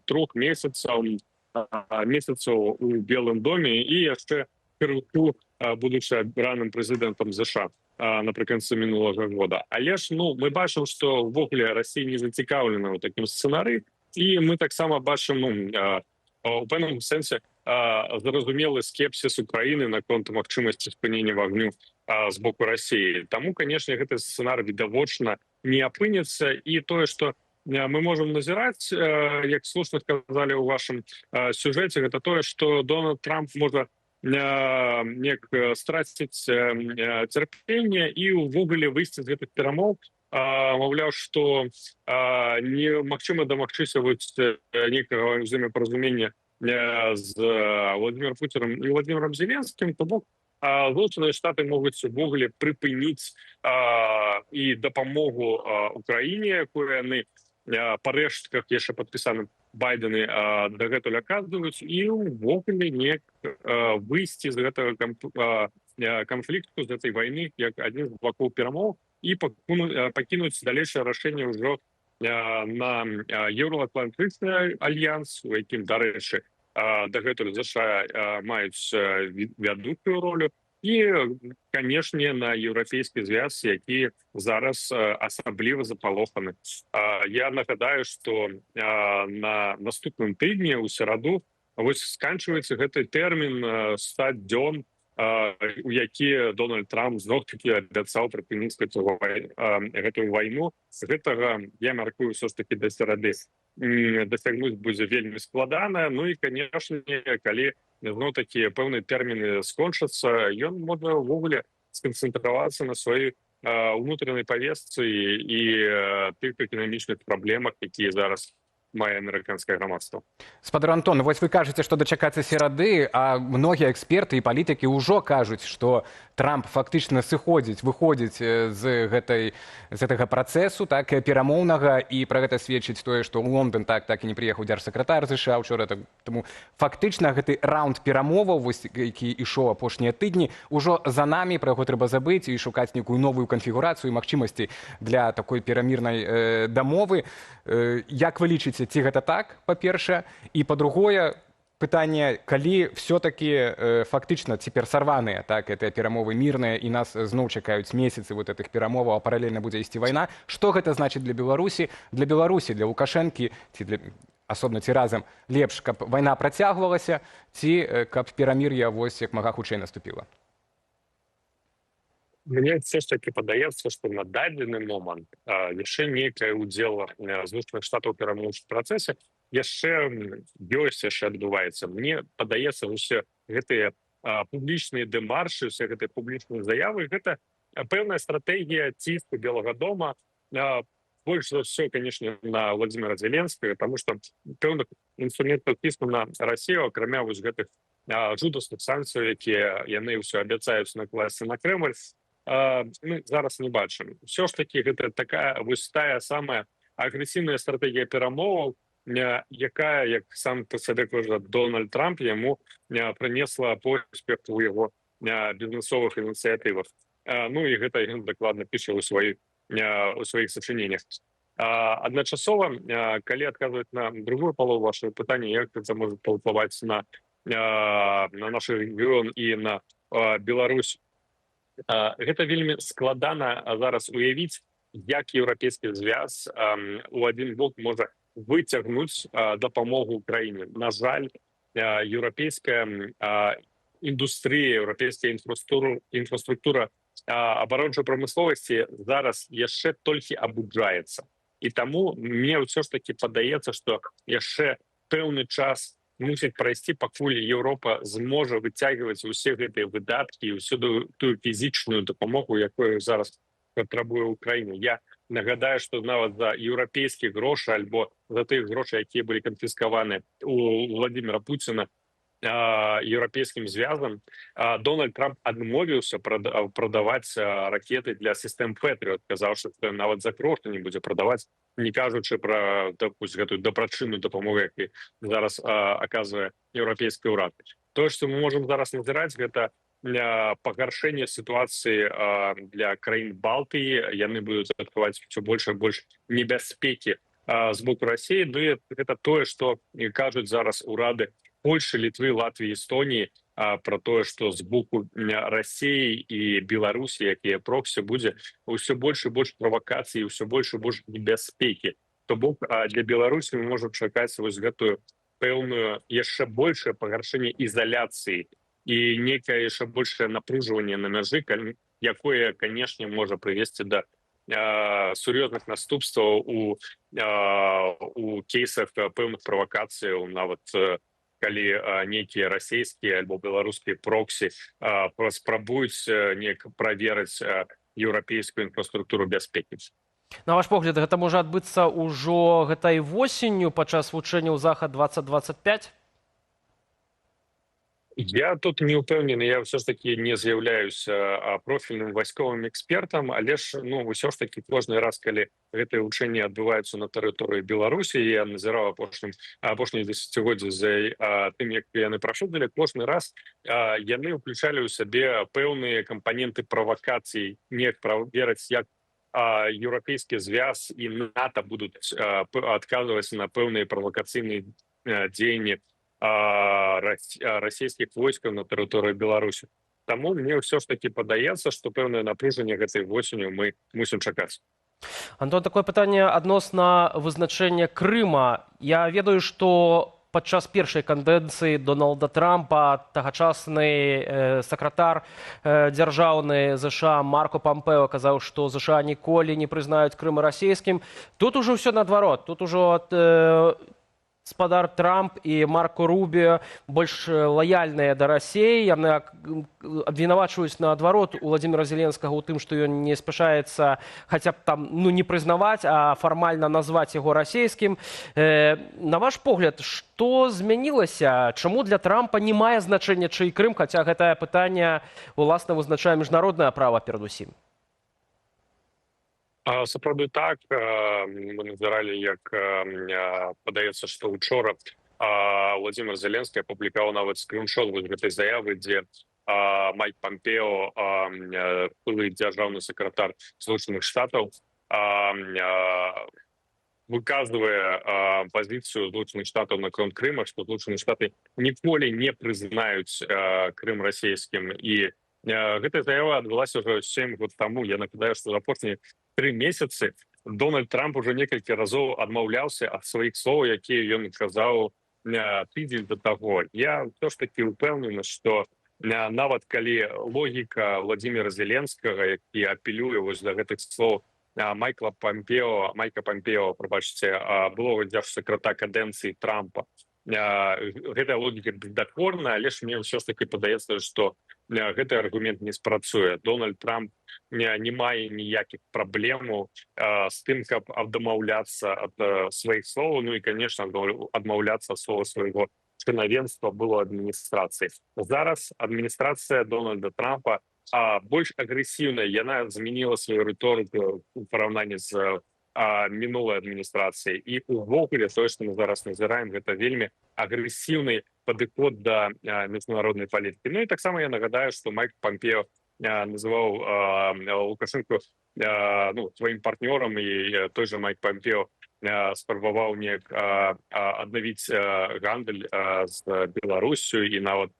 месяцаў у Белым доме і яшчэ крыху будучы абраным прэзідэнтам ЗША напрыканцы мінулага года. Але ж мы бачым, што ўвогуле Расія не зацікаўлена ў такім сцэнарыі, і мы таксама бачым у пэўным сэнсе зразумелы скепсіс Украіны наконт магчымасці спынення вагню з боку Расіі. Таму, канешне, гэты сцэнарый відавочна не апынецца, і тое, што мы можам назіраць, як слушна сказалі ў вашым сюжэце, гэта тое, што Дональд Трамп можа неяк страціць цярпенне і ўвогуле выйсці з гэтых перамоў, маўляў, што немагчыма дамагчыся нейкага узаемапаразумення з Владзімірам Пуцінам і Владзімірам Зеленскім, то бок Злучаныя Штаты могуць увогуле прыпыніць і дапамогу Украіне, якую яны па рэштках яшчэ падпісаным Байдены дагэтуль аказваюць, і ўвогуле неяк выйсці з гэтага канфлікту, з гэтай вайны, як адзін з бакоў перамоў, і пакінуць далейшае рашэнне ўжо на Еўраатлантычны альянс, у якім, дарэчы, дагэтуль ЗША маюць вядучую ролю, і, канешне, на еўрапейскі звяз, які зараз асабліва запалоханы. Я нагадаю, што на наступным тыдні ў сераду сканчваецца гэты тэрмін 100 дзён, у які Дональд Трамп зноў-такі абяцаў прыпыніць гэтую вайну. З гэтага, я мяркую, ўсё ж такі да серады дасягнуць будзе вельмі складана. Ну і, канешне, калі зноў-такі пэўныя тэрміны скончацца, ён можа ўвогуле сканцэнтравацца на сваёй унутранай павестцы і тых эканамічных праблемах, якія зараз мае амерыканскае грамадства. Спадар Антон, вось вы кажаце, што дачакацца серады, а многія эксперты і палітыкі ўжо кажуць, што Трамп фактычна выходзіць з гэтага працэсу перамоўнага, і пра гэта сведчыць тое, што ў Лондан так і не прыехаў дзяржсакратар ЗША ўчора. Таму фактычна гэты раунд перамоваў, які ішоў апошнія тыдні, ужо за намі, пра яго трэба забыць і шукаць нейкую новую канфігурацыю і магчымасці для такой перамірнай дамовы. Як вы лічыце, ці гэта так, па-першае, і па-другое, пытанне, калі все-таки фактычна цяпер сарваныя гэтыя перамовы мірныя, і нас зноў чакаюць месяцы гэтых перамоваў, а паралельна будзе ісці вайна, што гэта значыць для Беларусі, для Лукашэнкі, ці асобна ці разам лепш, каб вайна працягвалася, ці каб перамір'е вось як мага хутчэй наступіла? Мне все ж таки падаецца, што на дадзены момант яшчэ нейкае ўдзел Злучаных Штатаў у перамоўчым працэсе яшчэ ёсць, яшчэ адбываецца. Мне падаецца, усе гэтыя публічныя дэмаршы, усе гэтыя публічныя заявы, гэта пэўная стратэгія ціску Белага дома, больш за ўсё, канешне, на Владимира Зеленскага, таму што пэўных інструментаў ціску на Расію, акрамя вось гэтых жудасных санкцый, якія яны ўсё абяцаюць накласці на Крэмль, мы зараз не бачым. Все ж таки гэта такая вось тая самая агрэсіўная стратэгія перамоваў, якая, як сам по сабе кажа Дональд Трамп, яму прынесла поспех у яго бізнесовых ініцыятывах. Ну і гэта ён дакладна піша ў сваіх сачыненнях. Адначасова, калі адказваць на другую палову вашего пытання, як гэта можа паўплываць на наш рэгіён і на Беларусь, гэта вельмі складана зараз уявіць, як еўрапейскі звяз у адзін бок можа выцягнуць дапамогу Украіне. На жаль, еўрапейская індустрыя, еўрапейская інфраструктура абарончай прамысловасці зараз яшчэ толькі абуджаецца. І таму мне ўсё ж таки падаецца, што яшчэ пэўны час мусіць прайсці, пакуль Еўропа зможа выцягваць усе гэтыя выдаткі і ўсю тую фізічную дапамогу, якую зараз патрабуе Украіна. Я нагадаю, што нават за еўрапейскія грошы альбо за тых грошай, якія былі канфіскаваны у Владимира Путіна еўрапейскім звязам, Дональд Трамп адмовіўся прадаваць ракеты для сістэм Пэтрыот, казаўшы, што нават за грошы не будзе прадаваць, не кажучы пра гэтую дабрачынную дапамогу, які зараз аказвае еўрапейскі ўрад. Тое, што мы можам зараз назіраць, гэта пагаршэнне сітуацыі для краін Балтыі, яны будуць адкрываць ўсё больш і больш небяспекі з боку Расіі. Ну і гэта тое, што кажуць зараз урады Польши, Літвы, Латвіі, Эстоніі про тое, што з боку Расіі і Беларусі, якія проксі, будзе ўсё больш і больш правакацый, ўсё больш і больш небяспекі. То бок для Беларусі мы можам чакаць вось гэтую пэўную яшчэ большае пагаршэнне ізаляцыі і некае яшчэ большае напружванне на мяжы, якое, канешне, можа прывесці да сур'ёзных наступстваў у кейсах пэўных правакацыяў, нават калі нейкія расійскія альбо беларускія проксі спрабуюць неяк праверыць еўрапейскую інфраструктуру бяспекі. На ваш погляд, гэта можа адбыцца ўжо гэтай восенню падчас вучэнняў Захад-2025? Я тут не упэўнены, я ўсё ж таки не з'яўляюся профільным вайсковым экспертам, але ж ўсё ж таки кожны раз, калі гэтыя вучэнні адбываюцца на тэрыторыі Беларусі, я назіраў апошнія дзесяцігоддзі за тым, як яны праходзілі, кожны раз яны ўключалі ў сабе пэўныя кампаненты правакацый, неяк праверыць, як еўрапейскі звяз і НАТО будуць адказваць на пэўныя правакацыйныя дзеянні расійскіх войскаў на тэрыторыі Беларусі. Таму мне ўсё ж таки падаецца, што пэўнае напружанне гэтай восенню мы мусім чакаць. Антон, такое пытанне адносна вызначэння Крыма. Я ведаю, што падчас першай кадэнцыі Дональда Трампа тагачасны сакратар дзяржаўны ЗША Марко Пампео казаў, што ЗША ніколі не прызнаюць Крым расійскім. Тут ужо ўсё наадварот. Тут ужо гаспадар Трамп і Марко Рубіо больш лаяльныя да Расіі. Яны абвінавачваюць наадварот Владимира Зеленскага ў тым, што ён не спяшаецца хаця б там не прызнаваць, а фармальна назваць яго расійскім. На ваш погляд, што змянілася? Чаму для Трампа не мае значэння чый Крым, хаця гэтае пытанне уласна вызначае міжнароднае права перадусім? Сапраўды так, мы назіралі, як падаецца, што учора Владимир Зеленскі апублікаваў нават скриншот гэтай заявы, дзе Майк Пампео, былы дзяржаўны сакратар Злучаных Штатаў, выказвае пазіцыю Злучаных Штатаў наконт Крыма, што Злучаныя Штаты ніколі не прызнаюць Крым расійскім. І гэтая заява адбылася ўжо 7 год таму. Я нагадаю, што за апошнія 3 месяцы Дональд Трамп уже некалькі разоў адмаўляўся ад сваіх слоў, якія ён казаў тыдзень до таго. Я ўсё ж таки упэўнены, што нават калі логіка Владимира Зеленскага, які апелюе вось да гэтых слоў Майка Помпео, прабачце, былога дзяржсакратара кадэнцыі Трампа, гэтая логіка бездакорная, але ж мне ўсё ж таки падаецца, што гэты аргумент не спрацуе. Дональд Трамп не мае ніякіх праблемаў з тым, каб адмаўляцца ад сваіх слоў, ну і, конечно, адмаўляцца ад слова свайго чынавенства было адміністрацыі. Зараз адміністрацыя Дональда Трампа больш агрэсіўная, яна змяніла сваю рыторыку у параўнанні з мінулай адміністрацыі. І увогуле тое, што мы зараз назіраем, гэта вельмі агрэсіўны падыход да міжнароднай палітыкі. Ну і таксама я нагадаю, што Майк Помпео называў Лукашенко сваім партнёрам, і той же Майк Помпео спрабаваў неяк аднавіць гандаль з Беларусю і нават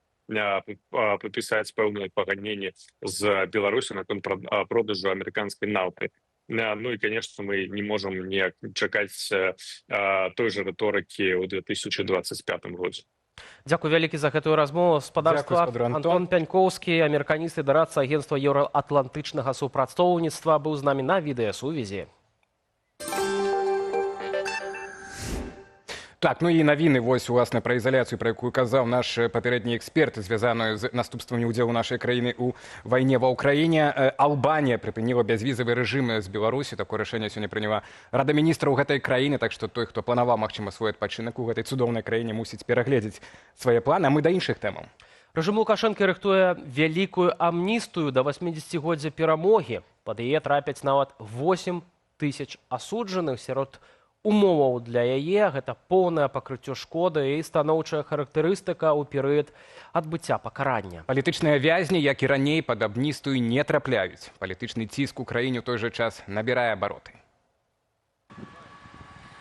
падпісаць пэўныя пагадненні з Беларусю наконт продажу амерыканскай нафты. Ну и, конечно, мы не можем не чакаць той же рыторыкі ў 2025 годзе. Дзякуй вялікі за гэтую размову. Спадарства Антон Пянькоўскі, амерыканіст і дарадца агенцтва еўраатлантычнага супрацоўніцтва, быў з намі на відэасувязі. Так, ну і навіны вось уласна пра ізаляцыю, пра якую казаў наш папярэдні эксперт, звязаную з наступствамі ўдзелу нашай краіны ў вайне ва ўкраіне. Албанія прыпыніла бязвізавы рэжым з Беларусі. Такое рашэнне сёння прыняла Рада міністраў гэтай краіны, так што той, хто планаваў, магчыма, свой адпачынак у гэтай цудоўнай краіне, мусіць перагледзець свае планы. А мы да іншых тэмаў. Рэжым Лукашэнка рыхтуе вялікую амністыю да 80-годдзя перамогі. Пад яе трапяць нават 8 тысяч асуджаных. Сярод умоваў для яе гэта поўнае пакрыццё шкоды і станоўчая характарыстыка ў перыяд адбыцця пакарання. Палітычныя вязні, як і раней, пад амністыю не трапляюць. Палітычны ціск у краіне ў той жа час набірае абароты.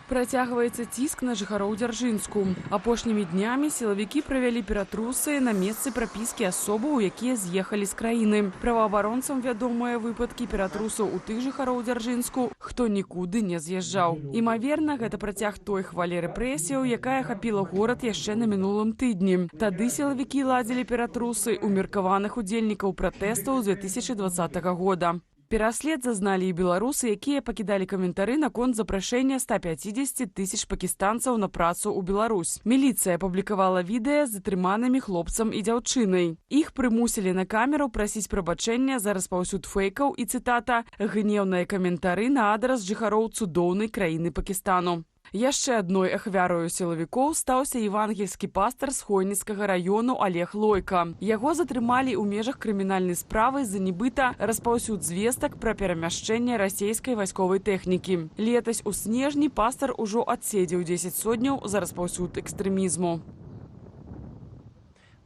Працягваецца ціск на жыхароў Дзяржынску. Апошнімі днямі сілавікі правялі ператрусы на месцы прапіскі асобаў, якія з'ехалі з краіны. Праваабаронцам вядомыя выпадкі ператрусаў у тых жыхароў Дзяржынску, хто нікуды не з'язджаў. Імаверна, гэта працяг той хвалі рэпрэсіяў, якая ахапіла горад яшчэ на мінулым тыдні. Тады сілавікі ладзілі ператрусы ў меркаваных удзельнікаў пратэстаў з 2020 года. Пераслед зазналі і беларусы, якія пакідалі каментары наконт запрашэння 150 тысяч пакістанцаў на працу ў Беларусь. Міліцыя апублікавала відэа з затрыманымі хлопцам і дзяўчынай. Іх прымусілі на камеру прасіць прабачэння за распаўсюд фэйкаў і, цытата, «гнеўныя каментары на адрас жыхароў цудоўнай краіны Пакістану». Яшчэ адной ахвярою сілавікоў стаўся евангельскі пастар з Хойніцкага раёну Олег Лойка. Яго затрымалі ў межах крымінальнай справы за нібыта распаўсюд звестак пра перамяшчэнне расійскай вайсковай тэхнікі. Летась у снежні пастар ужо адседзеў 10 сотняў за распаўсюд экстрэмізму.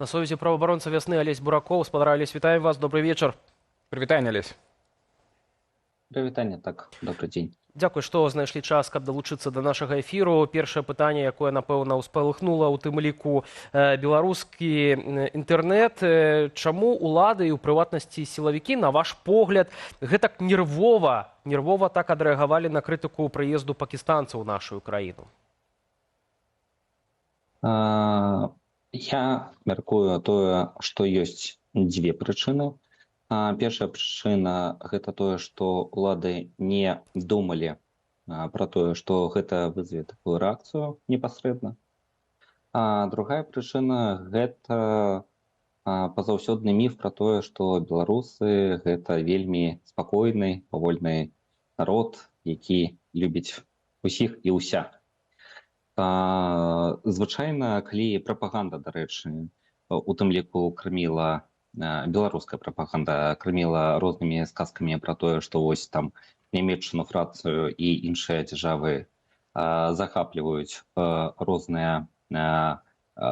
На сувязі праваабаронца вясны Алесь Буракоў. Спадар Алесь, вітаем вас. Добрый вечар. Прывітанне, Алесь. Прывітанне, так, добрый дзень. Дзякуй, што знайшлі час, каб далучыцца да нашага эфіру. Першае пытанне, якое, напэўна, ўспалыхнула ў тым ліку беларускі інтэрнэт. Чаму улады і ў прыватнасці сілавікі, на ваш погляд, гэтак нервова так адрэагавалі на крытыку прыезду пакістанцаў у нашу краіну? Я мяркую тое, што ёсць дзве прычыны. Першая прычына – гэта тое, што ўлады не думалі пра тое, што гэта вызове такую рэакцыю непасрэдна. А другая прычына – гэта пазаўсёдны міф пра тое, што беларусы – гэта вельмі спакойны, павольны народ, які любіць усіх і ўся. Звычайна, калі прапаганда, дарэчы, у тым ліку карміла беларуская прапаганда карміла рознымі сказкамі пра тое, што вось там Нямецчыну, Францыю і іншыя дзяржавы захапліваюць розныя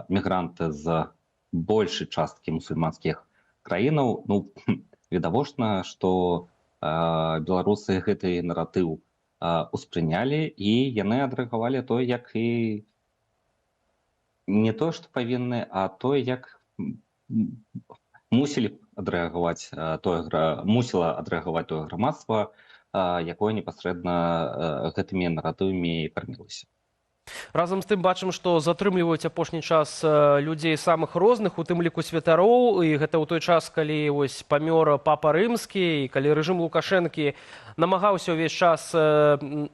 мігранты з большай часткі мусульманскіх краінаў. Ну, відавочна, што беларусы гэты наратыў успрынялі і яны адрэагавалі то, як і не то, што павінны, а то, як мусіла адрэагаваць тое грамадства, якое непасрэдна гэтымі наратывамі кармілася. Разам з тым бачым, што затрымліваюць апошні час людзей самых розных, у тым ліку святароў, і гэта ў той час, калі вось памёр папа рымскі, і калі рэжым Лукашэнкі намагаўся ўвесь час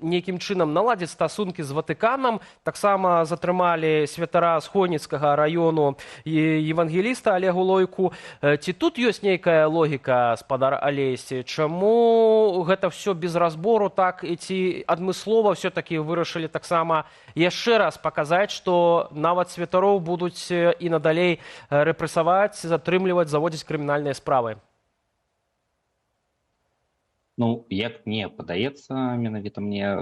нейкім чынам наладзіць стасункі з Ватыканам. Таксама затрымалі святара з Хойніцкага раёну і евангеліста Олегу Лойку. Ці тут ёсць нейкая логіка, спадар Алесь? Чаму гэта ўсё без разбору так, і ці адмыслова ўсё-такі вырашылі таксама яшчэ раз паказаць, што нават святароў будуць і надалей рэпрэсаваць, затрымліваць, заводзіць крымінальныя справы? Ну, як мне падаецца, менавіта мне,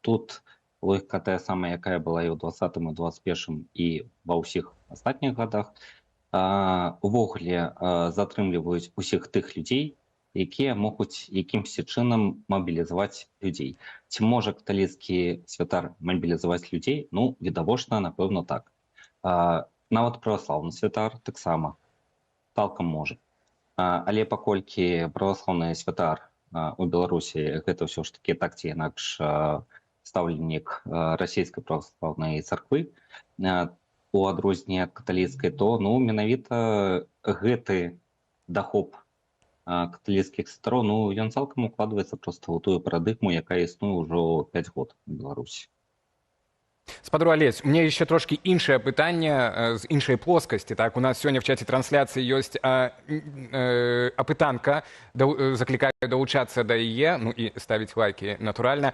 тут логіка тая самая, якая была і ў 20-м, і 21-м, і ва ўсіх астатніх гадах. Увогуле затрымліваюць усіх тых людзей, якія могуць якімсьці чынам мабілізаваць людзей. Ці можа каталіцкі святар мабілізаваць людзей? Ну, відавочна, напэўна, так. Нават праваслаўны святар таксама цалкам можа. Але паколькі праваслаўны святар у Беларусі гэта ўсё ж такі так ці інакш стаўленік расійскай праваслаўнай царквы, у адрозненне ад каталіцкай, то менавіта гэты дахоп каталіцкіх святароў, ён цалкам укладваецца проста ў тую парадыгму, якая існуе ўжо 5 год у Беларусі. Спадару Алесь, у меня еще трошки іншае пытанне з іншай плоскасці. Так, у нас сёння в чаце трансляцыі ёсць апытанка, заклікаю далучацца да яе, ну і ставіць лайки, натуральна.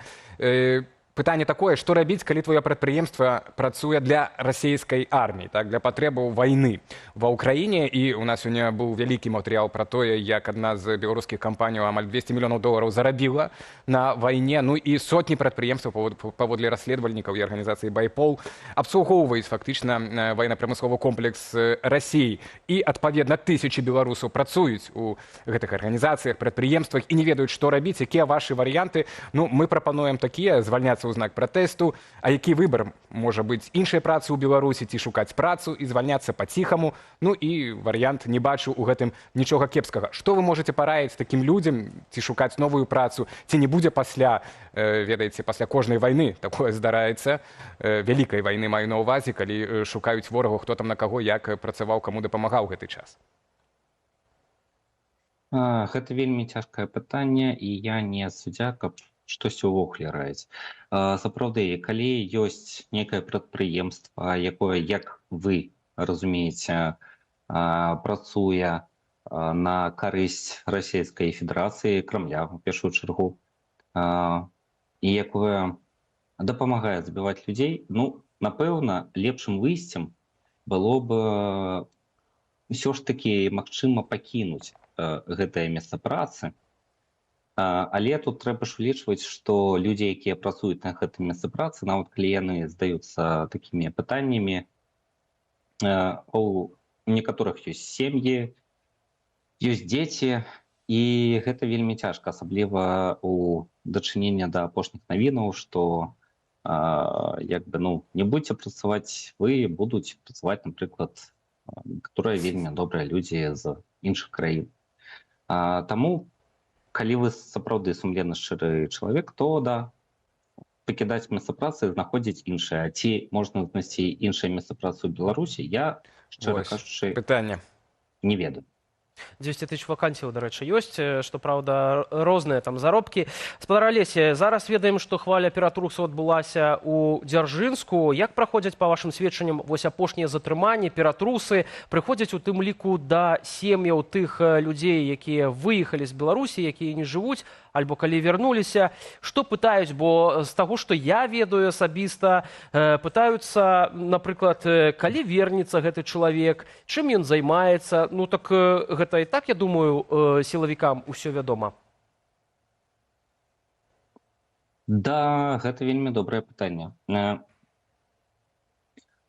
Пытанне такое, што рабіць, калі твоё прадпрыемства працуе для расійскай арміі, так, для патрэбаў вайны ва ўкраіне. І у нас сёння быў вялікі матэрыял пра тое, як адна з беларускіх кампаній амаль $200 мільёнаў зарабіла на вайне. Ну і сотні прадпрыемстваў паводле расследавальнікаў і арганізацыі Байпол абслугоўваюць фактычна ваенна-прамысловы комплекс Расіі. І адпаведна тысячы беларусаў працуюць у гэтых арганізацыях, прадпрыемствах і не ведаюць, што рабіць, якія вашы варыянты. Ну, мы прапануем такія: звальняцца ў знак пратэсту. А які выбар? Можа быць іншай працы ў Беларусі, ці шукаць працу і звальняцца па-ціхаму. Ну і варыянт не бачу ў гэтым нічога кепскага. Што вы можаце параіць такім людзям? Ці шукаць новую працу? Ці не будзе пасля, ведаеце, пасля кожнай вайны такое здараецца, вялікай вайны маю на ўвазе, калі шукаюць ворагу, хто там на каго, як працаваў, каму дапамагаў гэты час? Гэта вельмі цяжкае пытанне, і я не суддзя, каб штосьці ўвогуле раіць. Сапраўды, калі ёсць нейкае прадпрыемства, якое, як вы разумееце, працуе на карысць Расійскай Федэрацыі, Крамля, у першую чаргу, і якое дапамагае забіваць людзей, ну, напэўна, лепшым выйсцем было б ўсё ж такі магчыма пакінуць гэтае месца працы. Але тут трэба ж улічваць, што людзі, якія працуюць на гэтым месцы працы, нават калі яны здаюцца такімі пытаннямі, у некаторых ёсць сем'і, ёсць дзеці, і гэта вельмі цяжка, асабліва у дачынення да апошніх навінаў, што не будзеце працаваць вы, будуць працаваць, напрыклад, некаторыя вельмі добрыя людзі з іншых краін. Таму калі вы сапраўды сумленны шчыры чалавек, то да, пакідаць месца працы, знаходзіць іншае. Ці можна знайсці іншае месца працы ў Беларусі, я, шчыра кажучы, не ведаю. 200 тысяч вакансій, до речі, ёсць, што, праўда, розныя там заробкі. Спадар Алесь, зараз ведаем, што хваля ператрусу адбылася ў Дзяржынску. Як праходзяць, па вашым сведчанням, вось апошнія затрыманні, ператрусы, прыходзяць у тым ліку да сем'яў тых людзей, якія выехалі з Беларусі, якія не жывуць, альбо калі вярнуліся? Што пытаюць? Бо з таго, што я ведаю асабіста, пытаюцца, напрыклад, калі вернецца гэты чалавек, чым ён займаецца. Ну так гэта і так, я думаю, сілавікам усё вядома. Да, гэта вельмі добрае пытанне.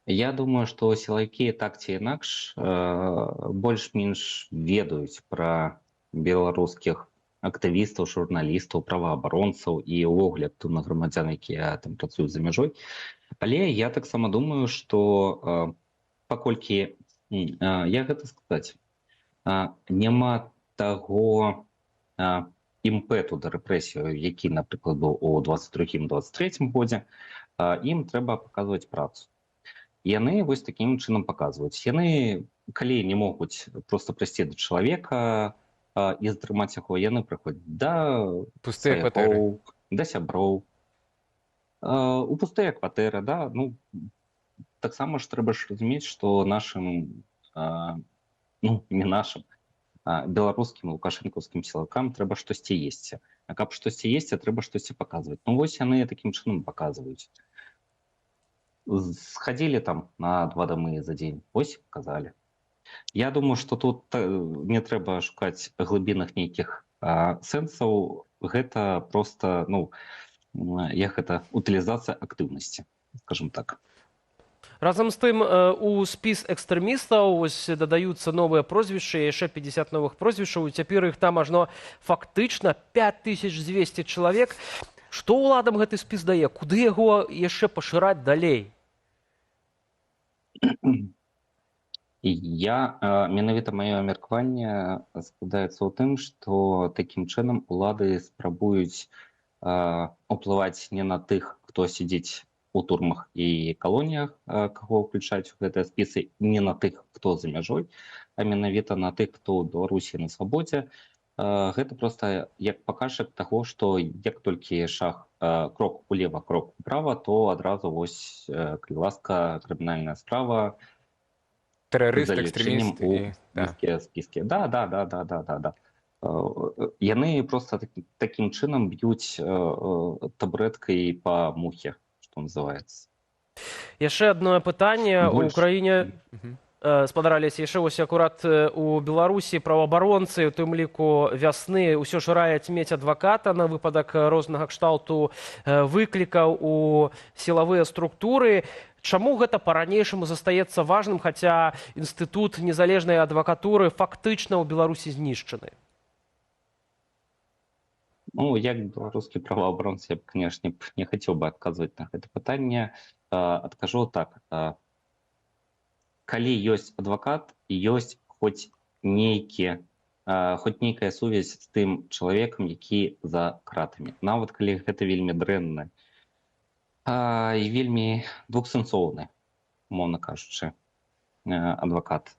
Я думаю, што сілавікі так ці інакш больш-менш ведаюць пра беларускіх актывістаў, журналістаў, праваабаронцаў і ўвогуле актыўных грамадзян, якія там працуюць за мяжой. Але я таксама думаю, што паколькі, як гэта сказаць, няма таго імпэту да рэпрэсію, які, напрыклад, быў у 22-23 годзе, ім трэба паказваць працу. Яны вось такім чынам паказваюць. Яны, калі не могуць проста прыйсці да чалавека і затрымаць яго, яны прыходзяць да пустыя кватэры, да сяброў, у пустыя кватэры, да, ну, таксама ж трэба ж разумець, што нашым, ну, не нашым, беларускім лукашэнкаўскім сілакам трэба штосьці есці. А каб штосьці есці, трэба штосьці паказваць. Ну, вось яны такім чынам паказваюць. Схадзілі там на 2 дамы за дзень, вось паказалі. Я думаю, што тут не трэба шукаць глыбінных нейкіх сэнсаў, гэта проста, ну, як гэта, утылізацыя актыўнасці, скажем так. Разам з тым, у спіс экстрэмістаў дадаюцца новыя прозвішчы, яшчэ 50 новых прозвішчаў, і цяпер іх там ажно фактычна 5200 чалавек. Што ўладам гэты спіс дае? Куды яго яшчэ пашыраць далей? Менавіта маё меркаванне складаецца ў тым, што такім чынам улады спрабуюць уплываць не на тых, хто сядзіць у турмах і калоніях, каго ўключаюць у гэтыя спісы, не на тых, хто за мяжой, а менавіта на тых, хто ў Беларусі на свабодзе. Гэта проста як паказчык таго, што як толькі шаг крок улева, крок управа, то адразу вось, калі ласка, крымінальная справа, тэрарыст, экстрэміст у спіскі. Да. Яны проста такім чынам б'юць табурэткай па мухе, што называецца. Яшчэ адно пытанне. У краіне спадараліся яшчэ вось акурат у Беларусі праваабаронцы, у тым ліку вясны, ўсё ж раяць мець адваката на выпадак рознага кшталту выклікаў у сілавыя структуры. Чаму гэта па-ранейшаму застаецца важным, хаця інстытут незалежнай адвакатуры фактычна ў Беларусі знішчаны? Ну, як беларускі праваабаронца, я б, канешне, не хацеў бы адказваць на гэта пытанне. Адкажу так. Калі ёсць адвакат, ёсць хоць нейкая сувязь з тым чалавекам, які за кратамі. Нават калі гэта вельмі дрэнна і вельмі двухсэнсоўны, умоўна кажучы, адвакат.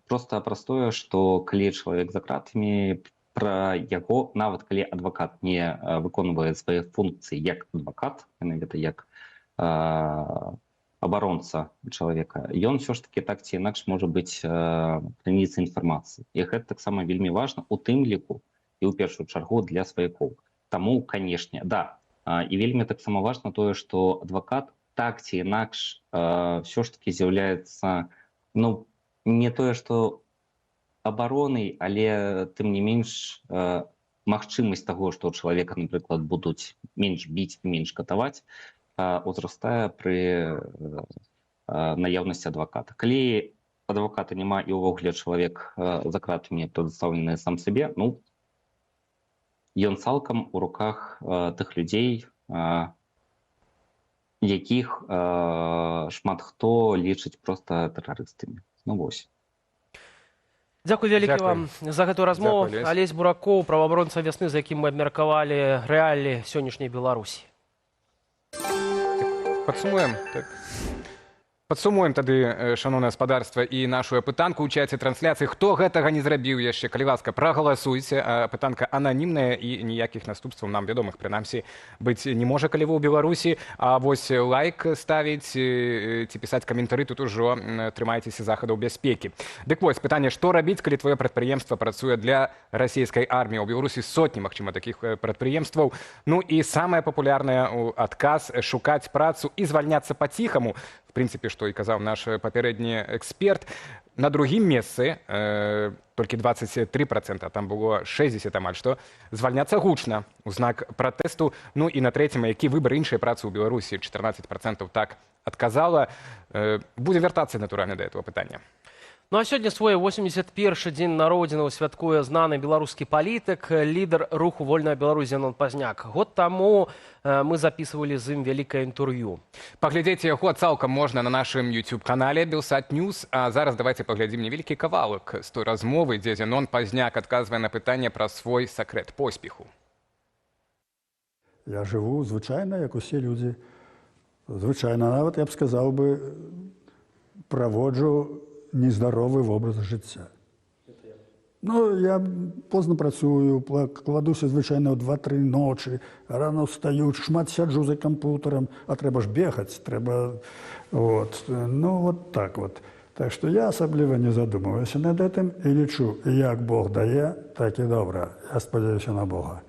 Проста простое, што калі чалавек за кратамі, пра яго, нават калі адвакат не выконвае свае функцыі як адвакат, менавіта як абаронца чалавека, ён ўсё ж такі так ці інакш можа быць крыніцай інфармацыі. І гэта таксама вельмі важна, у тым ліку і ў першую чаргу для сваякоў. Таму, канешне, да. І вельмі таксама важна тое, што адвакат так ці інакш ўсё ж такі з'яўляецца, ну, не тое, што абаронай, але тым не менш магчымасць таго, што чалавека, напрыклад, будуць менш біць, менш катаваць, узрастае пры наяўнасці адваката. Калі адваката няма і ўвогуле чалавек за кратамі прадастаўлены сам сабе, ну, ён цалкам у руках тых людзей, якіх шмат хто лічыць проста тэрарыстамі. Ну, вось. Дзякуй вялікі вам за гэтую размову. Алесь Буракоў, праваабаронца вясны, за якім мы абмеркавалі рэаліі сённяшняй Беларусі. Падсумуем тады, шаноўнае гаспадарства, і нашу пытанку ў чаце трансляцыі. Хто гэтага не зрабіў яшчэ, калі ласка, прагаласуйце. Пытанка ананімная і ніякіх наступстваў нам вядомых, прынамсі, быць не можа, калі вы ў Беларусі. А вось лайк ставіць ці пісаць каментары, тут ужо трымайцеся захадаў бяспекі. Дык вось, пытанне, што рабіць, калі твоё прадпрыемства працуе для расійскай арміі? У Беларусі сотні, магчыма, такіх прадпрыемстваў. Ну і самае папулярнае адказ – шукаць працу і звальняцца па-ціхаму. В прынцыпе, што і казаў наш папярэдні эксперт. На другім месцы, толькі 23%, там было 60 амаль што, звальняцца гучна у знак пратэсту. Ну і на трэцім, які выбар іншай працы ў Беларусі, 14% так адказала. Будзем вяртацца, натуральна, да этого пытання. Ну а сёння свой 81-й дзень народзінаў святкуе знаны беларускі палітык, лідар руху «Вольная Беларусь» Зенон Пазняк. Год таму мы записывали з ім вялікае інтэрв'ю. Паглядзець яго цалкам можна на нашым YouTube-канале Белсат Ньюс. А зараз давайте паглядзім невялікі кавалак з той размовы, дзе Зенон Пазняк адказвае на пытанне пра свой сакрэт поспеху. Я живу звычайна, як усе людзі. Звычайна, нават, я б сказаў бы, праводжу нездоровый образ жыцця. Ну, я позна працую, кладуся звычайна ў 2-3 ночы, рано встаю, шмат сяджу за кампутарам, а трэба ж бегаць, трэба... Вот. Ну, вот так вот. Так што я асабліва не задумываюся над гэтым і лічу, як Бог дае, так і добра. Я спадзяюся на Бога.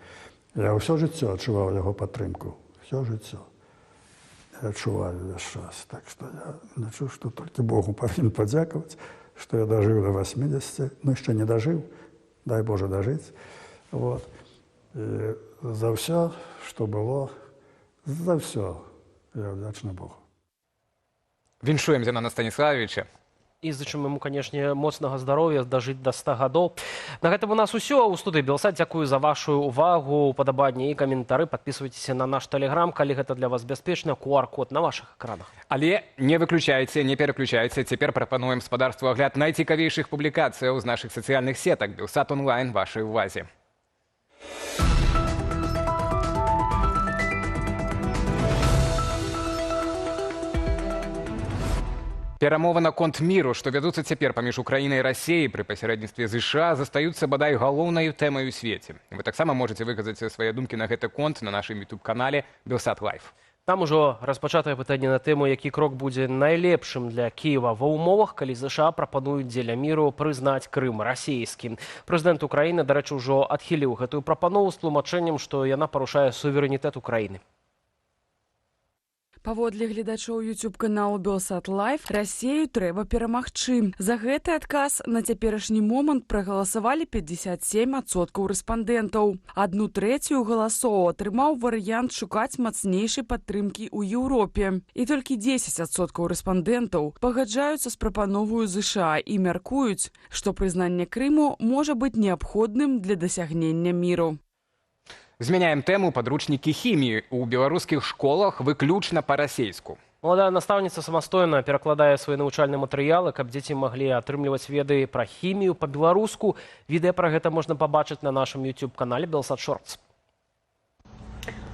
Я ўсё жыццё адчуваў яго падтрымку. Всё жыццё. Я адчуваю весь час. Так што я лічу, што толькі Богу павінен падзякаваць, што я дажыў до 80, ну яшчэ не дажыў, дай Боже дажыць. Вот. І за ўсё, што было, за ўсё я ўдзячны Богу. Віншуем Зенона Станіславовича. І зычым яму, канешне, моцнага здароўя, дажыць да 100 гадоў. На гэтым у нас усё. У студыі Белсат дзякую за вашу увагу, упадабанні і каментары. Падпісвайцеся на наш тэлеграм, калі гэта для вас бяспечна. QR-код на вашых экранах. Але не выключайце, не пераключайце. Цяпер прапануем спадарству агляд найцікавейшых публікацыяў з нашых сацыяльных сетак. Белсат онлайн вашай увазе. Перамовы наконт міру, што вядуцца цяпер паміж Украінай і Расіяй пры пасярэдніцтве США, застаюцца бадай галоўнай тэмай у свеце. Вы таксама можаце выказаць свае думкі на гэты конт на нашым YouTube-канале Белсат Лайф. Там ужо распачатае пытанне на тэму, які крок будзе найлепшым для Кіева ва ўмовах, калі США прапануюць дзеля міру прызнаць Крым расійскім. Прэзідэнт Украіны, дарэчы, ужо адхіліў гэтую прапанову з тлумачэннем, што яна парушае суверэнітэт Украіны. Паводле гледачоў YouTube-каналу Белсат Лайф, Расею трэба перамагчы. За гэты адказ на цяперашні момант прагаласавалі 57% рэспандэнтаў. 1/3 галасоў атрымаў варыянт шукаць мацнейшай падтрымкі ў Еўропе. І толькі 10% рэспандэнтаў пагаджаюцца з прапановаю США і мяркуюць, што прызнанне Крыму можа быць неабходным для дасягнення міру. Змяняем тэму. Падручнікі хіміі ў беларускіх школах выключна па-расейску. Маладая настаўніца самастойна перакладае свае навучальныя матэрыялы, каб дзеці маглі атрымліваць веды пра хімію па-беларуску. Відэа пра гэта можна пабачыць на нашым YouTube-канале Белсат Шортс.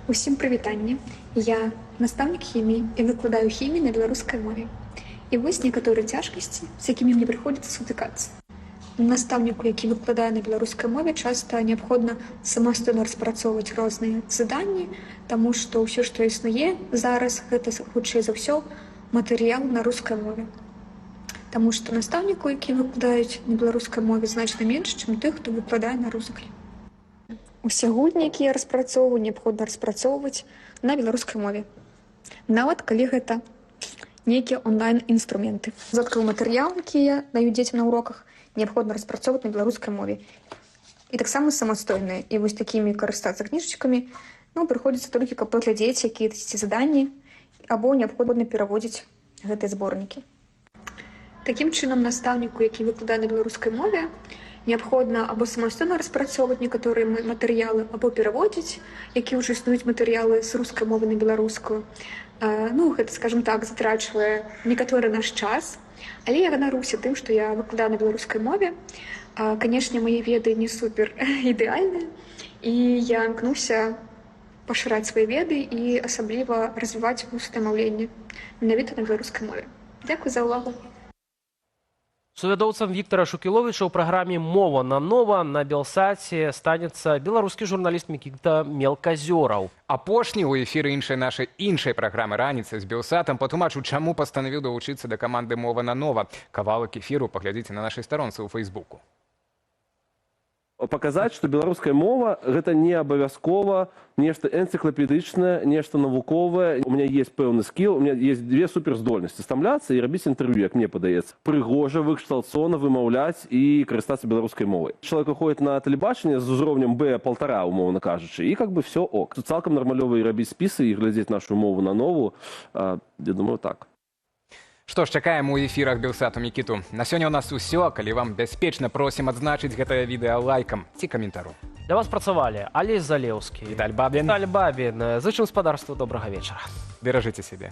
Усім прывітанне. Я настаўнік хіміі і выкладаю хімію на беларускай мове. І вось некаторыя цяжкасці, з якімі мне прыходзіцца сутыкацца. Настаўніку, які выкладае на беларускай мове, часта неабходна самастойна распрацоўваць розныя заданні, таму што ўсё, што існуе зараз, гэта хутчэй за ўсё матэрыял на рускай мове. Таму што настаўніку, які выкладаюць на беларускай мове, значна менш, чым тых, хто выкладае на рускай. Усе гульні, якія я распрацоўваю, неабходна распрацоўваць на беларускай мове. Нават калі гэта нейкія онлайн-інструменты. Додаткавы матэрыял, які я даю дзецям на уроках, неабходна распрацоўваць на беларускай мове. І таксама самастойныя. І вось такімі карыстацца кніжачкамі прыходзіцца толькі, каб паглядзець якія-то заданні, або неабходна пераводзіць гэтыя зборнікі. Такім чынам, настаўніку, які выкладае на беларускай мове, неабходна або самастойна распрацоўваць некаторыя матэрыялы, або пераводзіць, які ўжо існуюць матэрыялы з рускай мовы на беларускую. Гэта, скажем так, затрачвае некаторы наш час, але я ганаруся тым, што я выкладаю на беларускай мове. Канешне, мае веды не супер ідэальныя, і я імкнуся пашыраць свае веды і асабліва развіваць вуснае маўленне менавіта на беларускай мове. Дзякуй за ўвагу. Сувядоўцам Віктара Шукіловіча ў праграме «Мова на нова» на Белсаце станецца беларускі журналіст Мікіта Мелказёраў. Апошні ў эфіры іншай праграмы «Раніца» з Белсатам патлумачыў, чаму пастанавіў далучыцца да каманды «Мова на нова». Кавалак эфіру паглядзіце на нашай старонцы ў Фейсбуку. Паказаць, што беларуская мова гэта не абавязкова нешта энцыклапедычнае, нешта навуковае. У меня есть пэўны скіл, у меня есть две суперздольнасці: стамляцца і рабіць інтэрв'ю, як мне падаецца. Прыгожа, выкшталцона вымаўляць і карыстацца беларускай мовай. Чалавек выходзіць на тэлебачанне з узроўнем Б1,5, умоўна кажучы, і как бы все ок. Тут цалкам нармалёва і рабіць спісы і глядзець нашу мову на нову. Я думаю, так. Што ж, чакаем у эфірах Белсату Мікіту. На сёння ў нас усё, калі вам бяспечна просім адзначыць гэтае відэа лайкам ці каментару. Для вас працавалі Алесь Залеўскі, Віталь Бабін. Зычым гаспадарству добрага вечара. Беражыце сябе.